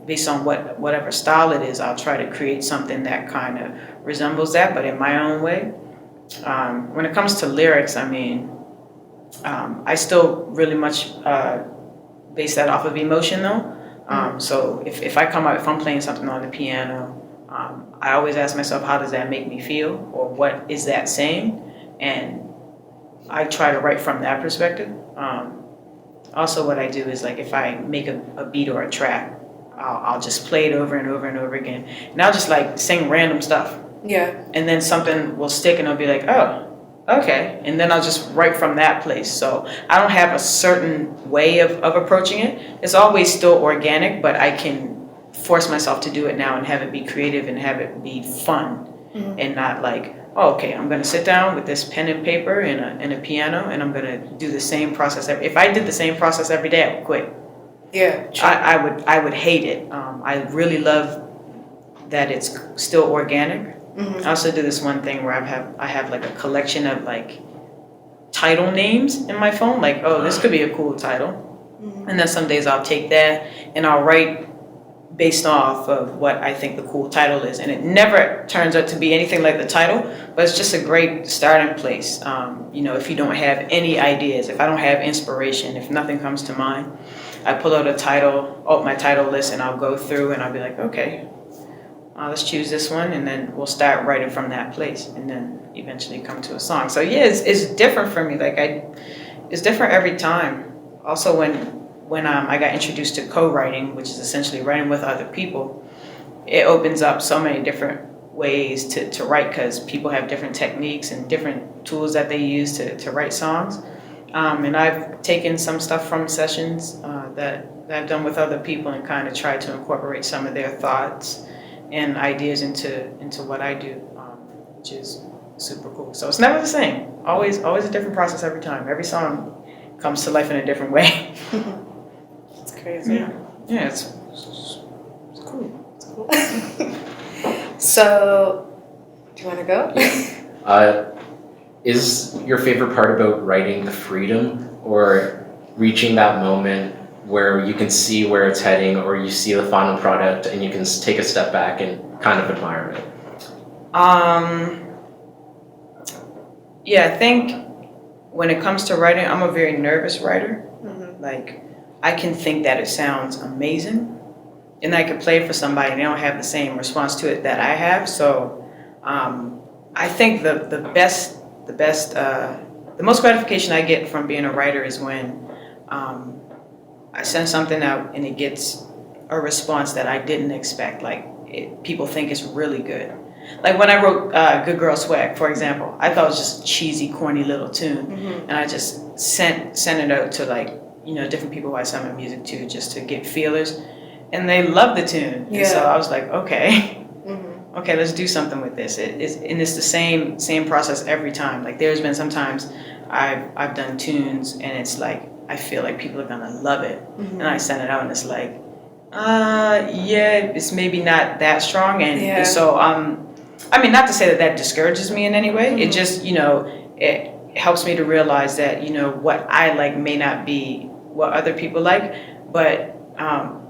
based on whatever style it is, I'll try to create something that kind of resembles that, but in my own way. When it comes to lyrics, I mean, I still really much base that off of emotion though. So if I'm playing something on the piano, I always ask myself, how does that make me feel, or what is that saying? And I try to write from that perspective. Also, what I do is like if I make a beat or a track, I'll just play it over and over and over again, and I'll just like sing random stuff. Yeah. And then something will stick, and I'll be like, oh, okay. And then I'll just write from that place. So I don't have a certain way of approaching it. It's always still organic, but I can force myself to do it now and have it be creative and have it be fun, and not like, oh, okay, I'm going to sit down with this pen and paper and a piano, and I'm going to do the same process. If I did the same process every day, I would quit. Yeah. I would hate it. I really love that it's still organic. I also do this one thing where I have like a collection of like title names in my phone. Like, oh, this could be a cool title. And then some days I'll take that and I'll write based off of what I think the cool title is. And it never turns out to be anything like the title, but it's just a great starting place. You know, if you don't have any ideas, if I don't have inspiration, if nothing comes to mind, I pull out my title list, and I'll go through and I'll be like, okay, let's choose this one, and then we'll start writing from that place, and then eventually come to a song. So yeah, it's different for me. Like it's different every time. Also, when I got introduced to co-writing, which is essentially writing with other people, it opens up so many different ways to write, because people have different techniques and different tools that they use to write songs. And I've taken some stuff from sessions that I've done with other people and kind of tried to incorporate some of their thoughts and ideas into what I do, which is super cool. So it's never the same. Always a different process every time. Every song comes to life in a different way. It's crazy. Yeah, it's cool. It's cool. So, do you want to go? Is your favorite part about writing the freedom, or reaching that moment where you can see where it's heading, or you see the final product and you can take a step back and kind of admire it? Yeah, I think when it comes to writing, I'm a very nervous writer. Like, I can think that it sounds amazing, and I could play it for somebody and they don't have the same response to it that I have. So I think the most gratification I get from being a writer is when I send something out and it gets a response that I didn't expect. Like, people think it's really good. Like when I wrote Good Girl Swag, for example, I thought it was just a cheesy, corny little tune. And I just sent it out to, like, you know, different people who I send my music to, just to get feelers. And they loved the tune. Yeah. And so I was like, okay, okay, let's do something with this. It's the same process every time. Like, there's been sometimes I've done tunes and it's like, I feel like people are gonna love it. And I send it out and it's like, yeah, it's maybe not that strong. And so, I mean, not to say that discourages me in any way. It just, you know, it helps me to realize that, you know, what I like may not be what other people like. But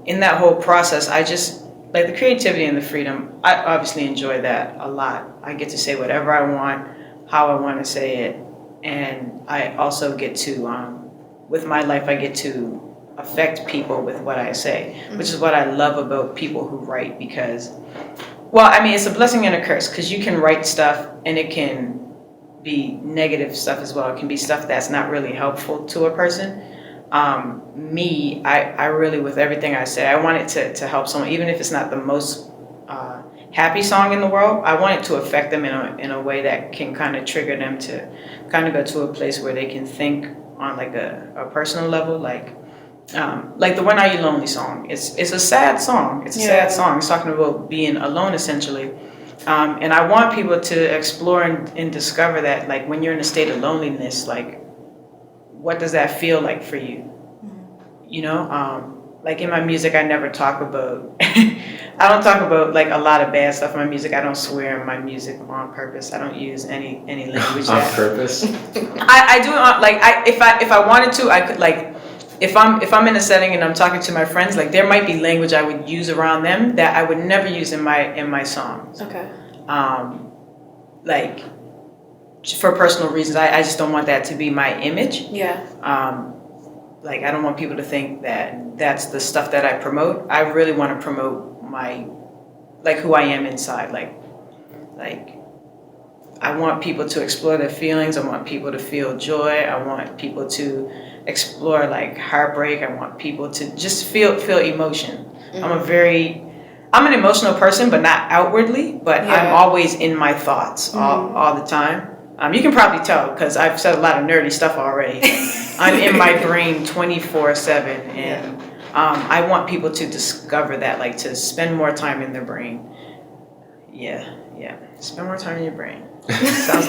in that whole process, I just, like, the creativity and the freedom, I obviously enjoy that a lot. I get to say whatever I want, how I want to say it. And I also get to, with my life, I get to affect people with what I say, which is what I love about people who write, because, well, I mean, it's a blessing and a curse, because you can write stuff and it can be negative stuff as well. It can be stuff that's not really helpful to a person. I really, with everything I say, I want it to help someone, even if it's not the most happy song in the world. I want it to affect them in a way that can kind of trigger them to kind of go to a place where they can think on like a personal level, like the When Are You Lonely song. It's a sad song. It's a sad song. It's talking about being alone, essentially. And I want people to explore and discover that, like, when you're in a state of loneliness, like, what does that feel like for you? You know, like in my music, I never talk about, I don't talk about like a lot of bad stuff in my music. I don't swear in my music on purpose. I don't use any language on purpose. I do it like if I wanted to, I could, like, if I'm in a setting and I'm talking to my friends, like, there might be language I would use around them that I would never use in my songs. Okay. Like, for personal reasons, I just don't want that to be my image. Yeah. Like, I don't want people to think that that's the stuff that I promote. I really want to promote my, like, who I am inside. Like I want people to explore their feelings. I want people to feel joy. I want people to explore like heartbreak. I want people to just feel emotion. Mm-hmm. I'm an emotional person, but not outwardly, but I'm always in my thoughts all the time. You can probably tell because I've said a lot of nerdy stuff already. I'm in my brain 24/7, and I want people to discover that, like, to spend more time in their brain. Yeah. Spend more time in your brain. Sounds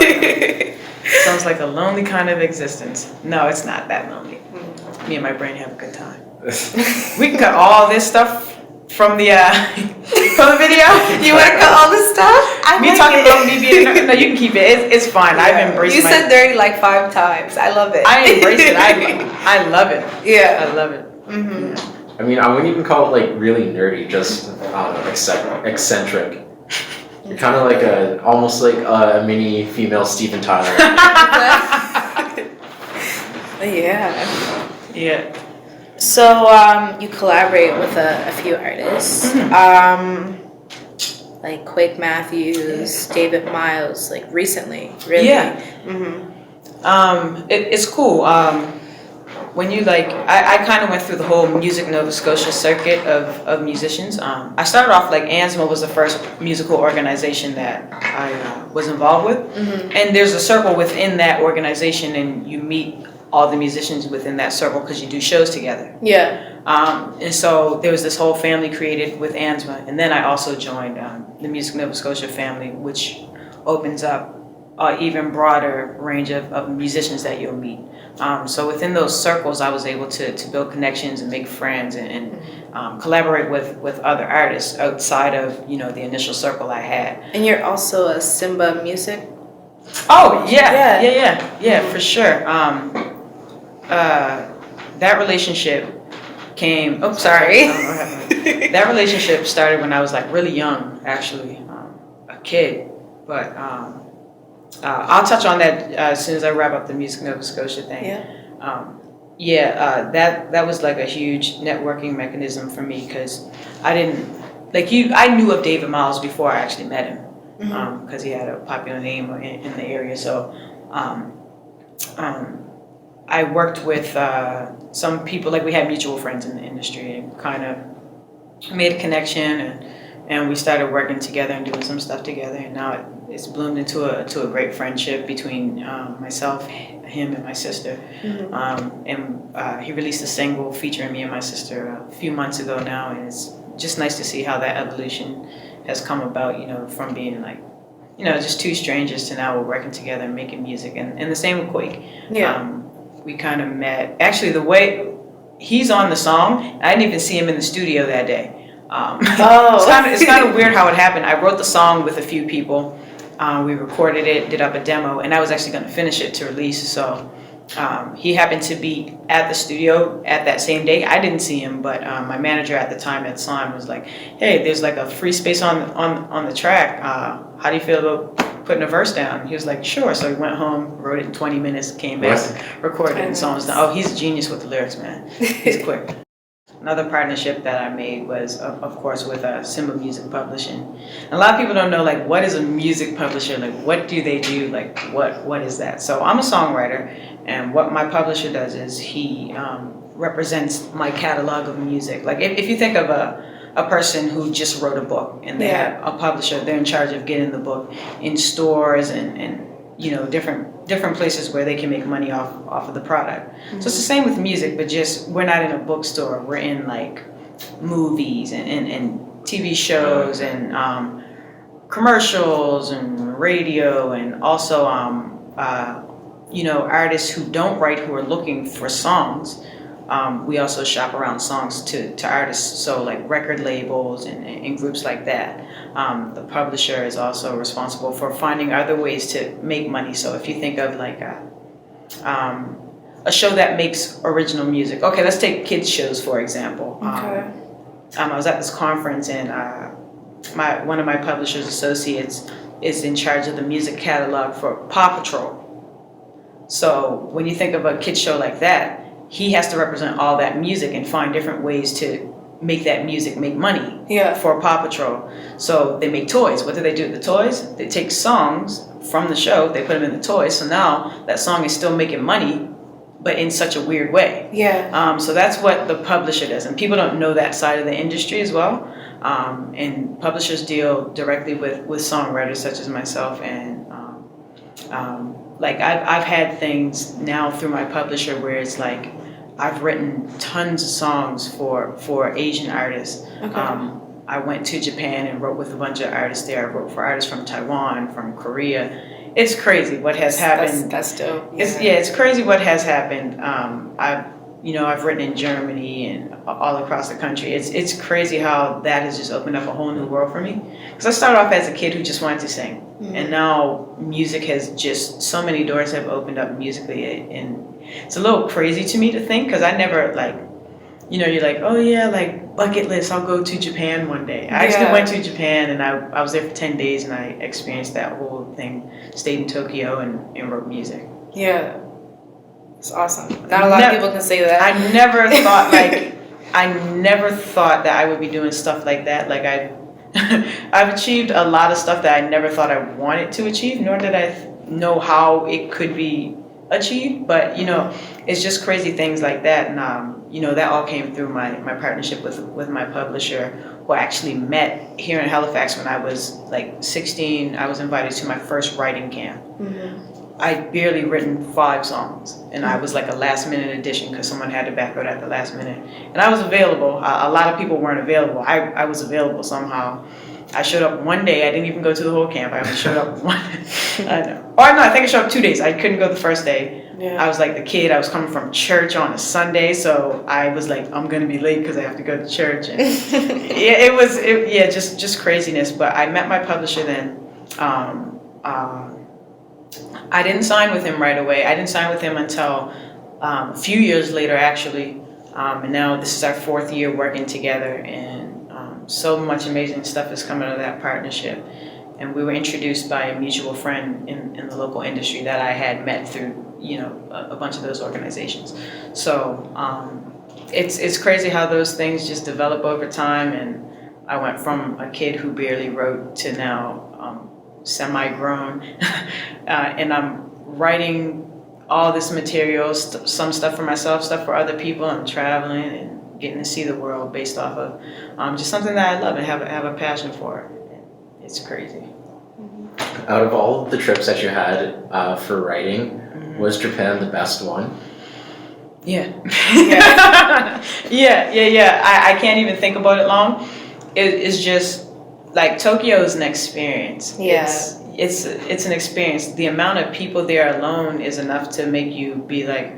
like a lonely kind of existence. No, it's not that lonely. Me and my brain have a good time. We can cut all this stuff from the video. You want to cut all this stuff? Me talking about me being a nerd. No, you can keep it. It's fine. Yeah. I've embraced it. You said dirty like 5 times. I love it. I embrace it. I love it. Yeah. I love it. Mm-hmm. Yeah. I mean, I wouldn't even call it like really nerdy, just I don't know, eccentric. You're kind of like almost like a mini female Steven Tyler. Yeah. So you collaborate with a few artists, like Quake Matthews, David Miles, like recently, really. Yeah. Mm-hmm. It's cool. When you like, I kind of went through the whole Music Nova Scotia circuit of musicians. I started off like ANSMA was the first musical organization that I was involved with, and there's a circle within that organization, and you meet all the musicians within that circle because you do shows together. Yeah. And so there was this whole family created with ANSMA, and then I also joined the Music Nova Scotia family, which opens up an even broader range of musicians that you'll meet. So within those circles, I was able to build connections and make friends and collaborate with other artists outside of, you know, the initial circle I had. And you're also a Simba music? Oh, yeah, for sure. That relationship came, oh, sorry. That relationship started when I was like really young, actually, a kid. But I'll touch on that as soon as I wrap up the Music Nova Scotia thing. That was like a huge networking mechanism for me because I knew of David Miles before I actually met him because he had a popular name in the area. So I worked with some people, like we had mutual friends in the industry, and kind of made a connection, and we started working together and doing some stuff together, and now it's bloomed into a great friendship between myself, him, and my sister. And he released a single featuring me and my sister a few months ago now, and it's just nice to see how that evolution has come about, you know, from being like, you know, just two strangers to now we're working together and making music, and the same with Quake. We kind of met, actually the way he's on the song, I didn't even see him in the studio that day. It's kind of weird how it happened. I wrote the song with a few people. We recorded it, did up a demo, and I was actually going to finish it to release. So he happened to be at the studio at that same day. I didn't see him, but my manager at the time at Slime was like, "Hey, there's like a free space on the track. How do you feel about putting a verse down?" He was like, "Sure." So he went home, wrote it in 20 minutes, came back, recorded it, and so on. Oh, he's a genius with the lyrics, man. He's quick. Another partnership that I made was, of course, with Simba Music Publishing. And a lot of people don't know, like, what is a music publisher? Like, what do they do? Like, what is that? So I'm a songwriter, and what my publisher does is he represents my catalog of music. Like if you think of a person who just wrote a book and they have a publisher, they're in charge of getting the book in stores and different places where they can make money off of the product. So it's the same with music, but just we're not in a bookstore. We're in like movies and TV shows and commercials and radio, and also artists who don't write, who are looking for songs. We also shop around songs to artists, so like record labels and groups like that. The publisher is also responsible for finding other ways to make money. So if you think of like a show that makes original music. Okay, let's take kids shows for example. I was at this conference and one of my publisher's associates is in charge of the music catalog for Paw Patrol. So when you think of a kids show like that, he has to represent all that music and find different ways to make that music make money for Paw Patrol. So they make toys. What do they do with the toys? They take songs from the show, they put them in the toys, so now that song is still making money, but in such a weird way. So that's what the publisher does, and people don't know that side of the industry as well. And publishers deal directly with songwriters such as myself, and like I've had things now through my publisher where it's like I've written tons of songs for Asian artists. I went to Japan and wrote with a bunch of artists there. I wrote for artists from Taiwan, from Korea. It's crazy what has happened. That's dope. It's crazy what has happened. I've written in Germany and all across the country. It's crazy how that has just opened up a whole new world for me. Because I started off as a kid who just wanted to sing, and now music has just, so many doors have opened up musically, and it's a little crazy to me to think, because I never you're like, oh yeah, like bucket list, I'll go to Japan one day. I actually went to Japan and I was there for 10 days and I experienced that whole thing, stayed in Tokyo and wrote music. Yeah. It's awesome. Not a lot of people can say that. I never thought that I would be doing stuff like that. Like I've achieved a lot of stuff that I never thought I wanted to achieve, nor did I know how it could be achieved. But it's just crazy things like that, and that all came through my partnership with my publisher, who I actually met here in Halifax when I was like 16. I was invited to my first writing camp. I'd barely written 5 songs, and I was like a last minute addition because someone had to back out at the last minute, and I was available. A lot of people weren't available. I was available somehow. I showed up one day. I didn't even go to the whole camp. I only showed up one. I think I showed up 2 days. I couldn't go the first day. I was like the kid. I was coming from church on a Sunday, so I was like, I'm gonna be late because I have to go to church. And just craziness. But I met my publisher then. I didn't sign with him right away. I didn't sign with him until a few years later, actually. And now this is our 4th year working together, and so much amazing stuff has come out of that partnership. And we were introduced by a mutual friend in the local industry that I had met through, a bunch of those organizations. So it's crazy how those things just develop over time. And I went from a kid who barely wrote to now semi-grown, and I'm writing all this material, some stuff for myself, stuff for other people. I'm traveling and getting to see the world based off of just something that I love and have a passion for. It's crazy. Out of all of the trips that you had for writing, was Japan the best one? Yeah. I can't even think about it long. It's just like Tokyo is an experience. It's an experience. The amount of people there alone is enough to make you be like,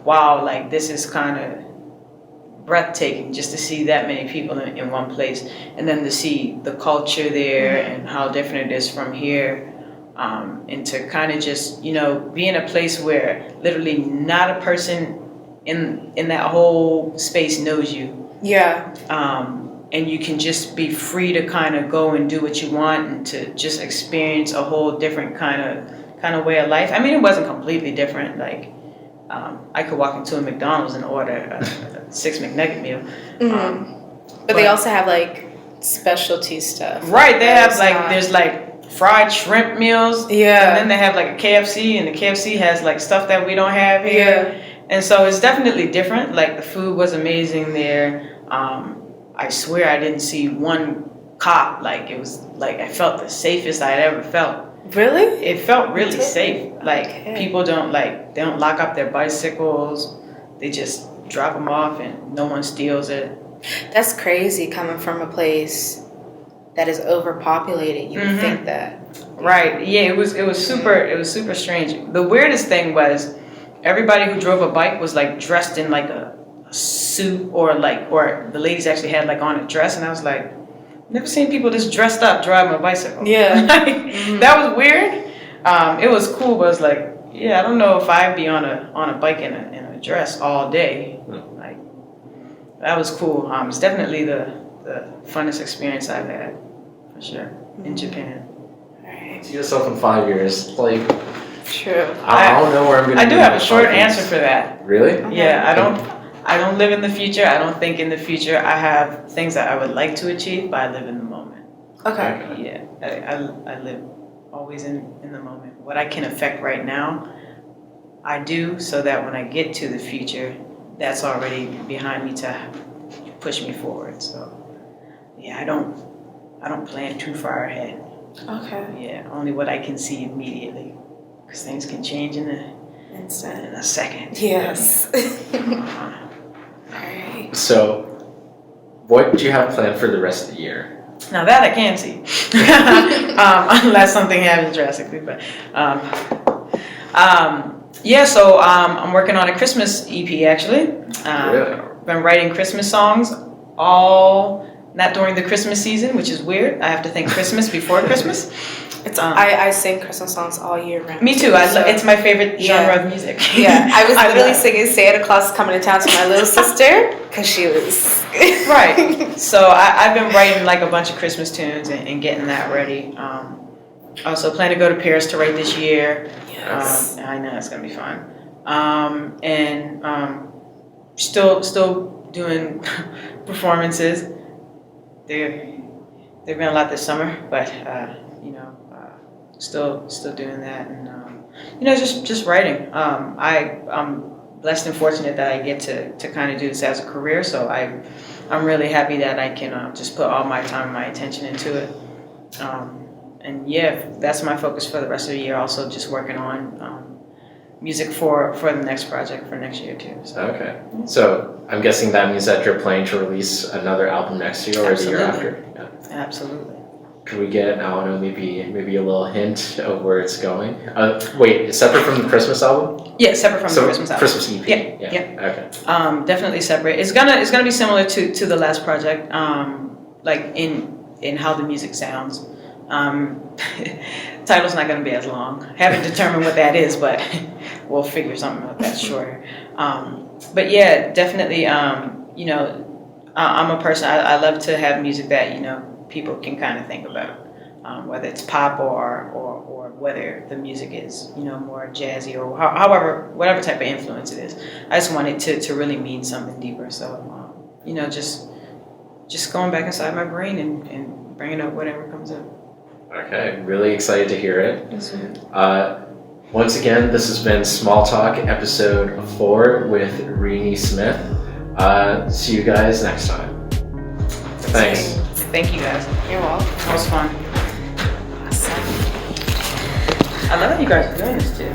wow, like this is kind of breathtaking just to see that many people in one place, and then to see the culture there and how different it is from here, and to kind of just be in a place where literally not a person in that whole space knows you. And you can just be free to kind of go and do what you want and to just experience a whole different kind of way of life. I mean, it wasn't completely different. Like, I could walk into a McDonald's and order a 6 McNugget meal. But they also have like specialty stuff. Right, they have like, there's like fried shrimp meals. And then they have like a KFC, and the KFC has like stuff that we don't have here. And so it's definitely different. Like the food was amazing there. I swear I didn't see one cop. Like it was like I felt the safest I'd ever felt. Really? It felt really safe. Like Okay. people they don't lock up their bicycles. They just drop them off and no one steals it. That's crazy coming from a place that is overpopulated. You would think that. Right. Yeah, it was super strange. The weirdest thing was everybody who drove a bike was like dressed in like a suit or the ladies actually had like on a dress, and I was like, never seen people this dressed up driving a bicycle. Yeah. That was weird. It was cool, but I was like, yeah, I don't know if I'd be on a bike in a dress all day. Like that was cool. It's definitely the funnest experience I've had for sure in Japan. See yourself in 5 years. Like, True. I don't know where I'm gonna be. I do have a short answer for that. Really? Okay. Yeah, I don't live in the future. I don't think in the future. I have things that I would like to achieve, but I live in the moment. Okay. Yeah, I live always in the moment. What I can affect right now, I do, so that when I get to the future, that's already behind me to push me forward. So, yeah, I don't plan too far ahead. Okay. Yeah, only what I can see immediately, because things can change in Instant. a second. Yes. Alright. So, what do you have planned for the rest of the year? Now that I can see, unless something happens drastically. But yeah, so I'm working on a Christmas EP actually. Really? Been writing Christmas songs not during the Christmas season, which is weird. I have to think Christmas before Christmas. It's I sing Christmas songs all year round. Me too. It's my favorite genre of music. Yeah, I was literally singing Santa Claus is Coming to Town to my little sister because she was right. So I've been writing like a bunch of Christmas tunes and getting that ready. Also plan to go to Paris to write this year. Yes. I know it's gonna be fun. Still doing performances. There've been a lot this summer, but still doing that, and just writing. I'm blessed and fortunate that I get to kind of do this as a career, so I'm really happy that I can just put all my time and my attention into it. And yeah, that's my focus for the rest of the year. Also, just working on music for the next project for next year too. So. Okay. So I'm guessing that means that you're planning to release another album next year or Absolutely. the year after. Yeah. Absolutely. Could we get, I don't know, maybe a little hint of where it's going? Wait, it's separate from the Christmas album? Yeah, separate from the Christmas album. Christmas EP. Yeah. Okay. Definitely separate. It's gonna be similar to the last project, like in how the music sounds. Title's not gonna be as long. Haven't determined what that is, but we'll figure something out that's shorter. But yeah, definitely. I'm a person. I love to have music that people can kind of think about, whether it's pop or whether the music is more jazzy or however whatever type of influence it is. I just want it to really mean something deeper. So just going back inside my brain and bringing up whatever comes up. Okay, really excited to hear it. Once again, this has been Small Talk episode 4 with Reeny Smith. See you guys next time. Thanks. Thank you guys. You're welcome. That was fun. Awesome. I love that you guys are doing this too.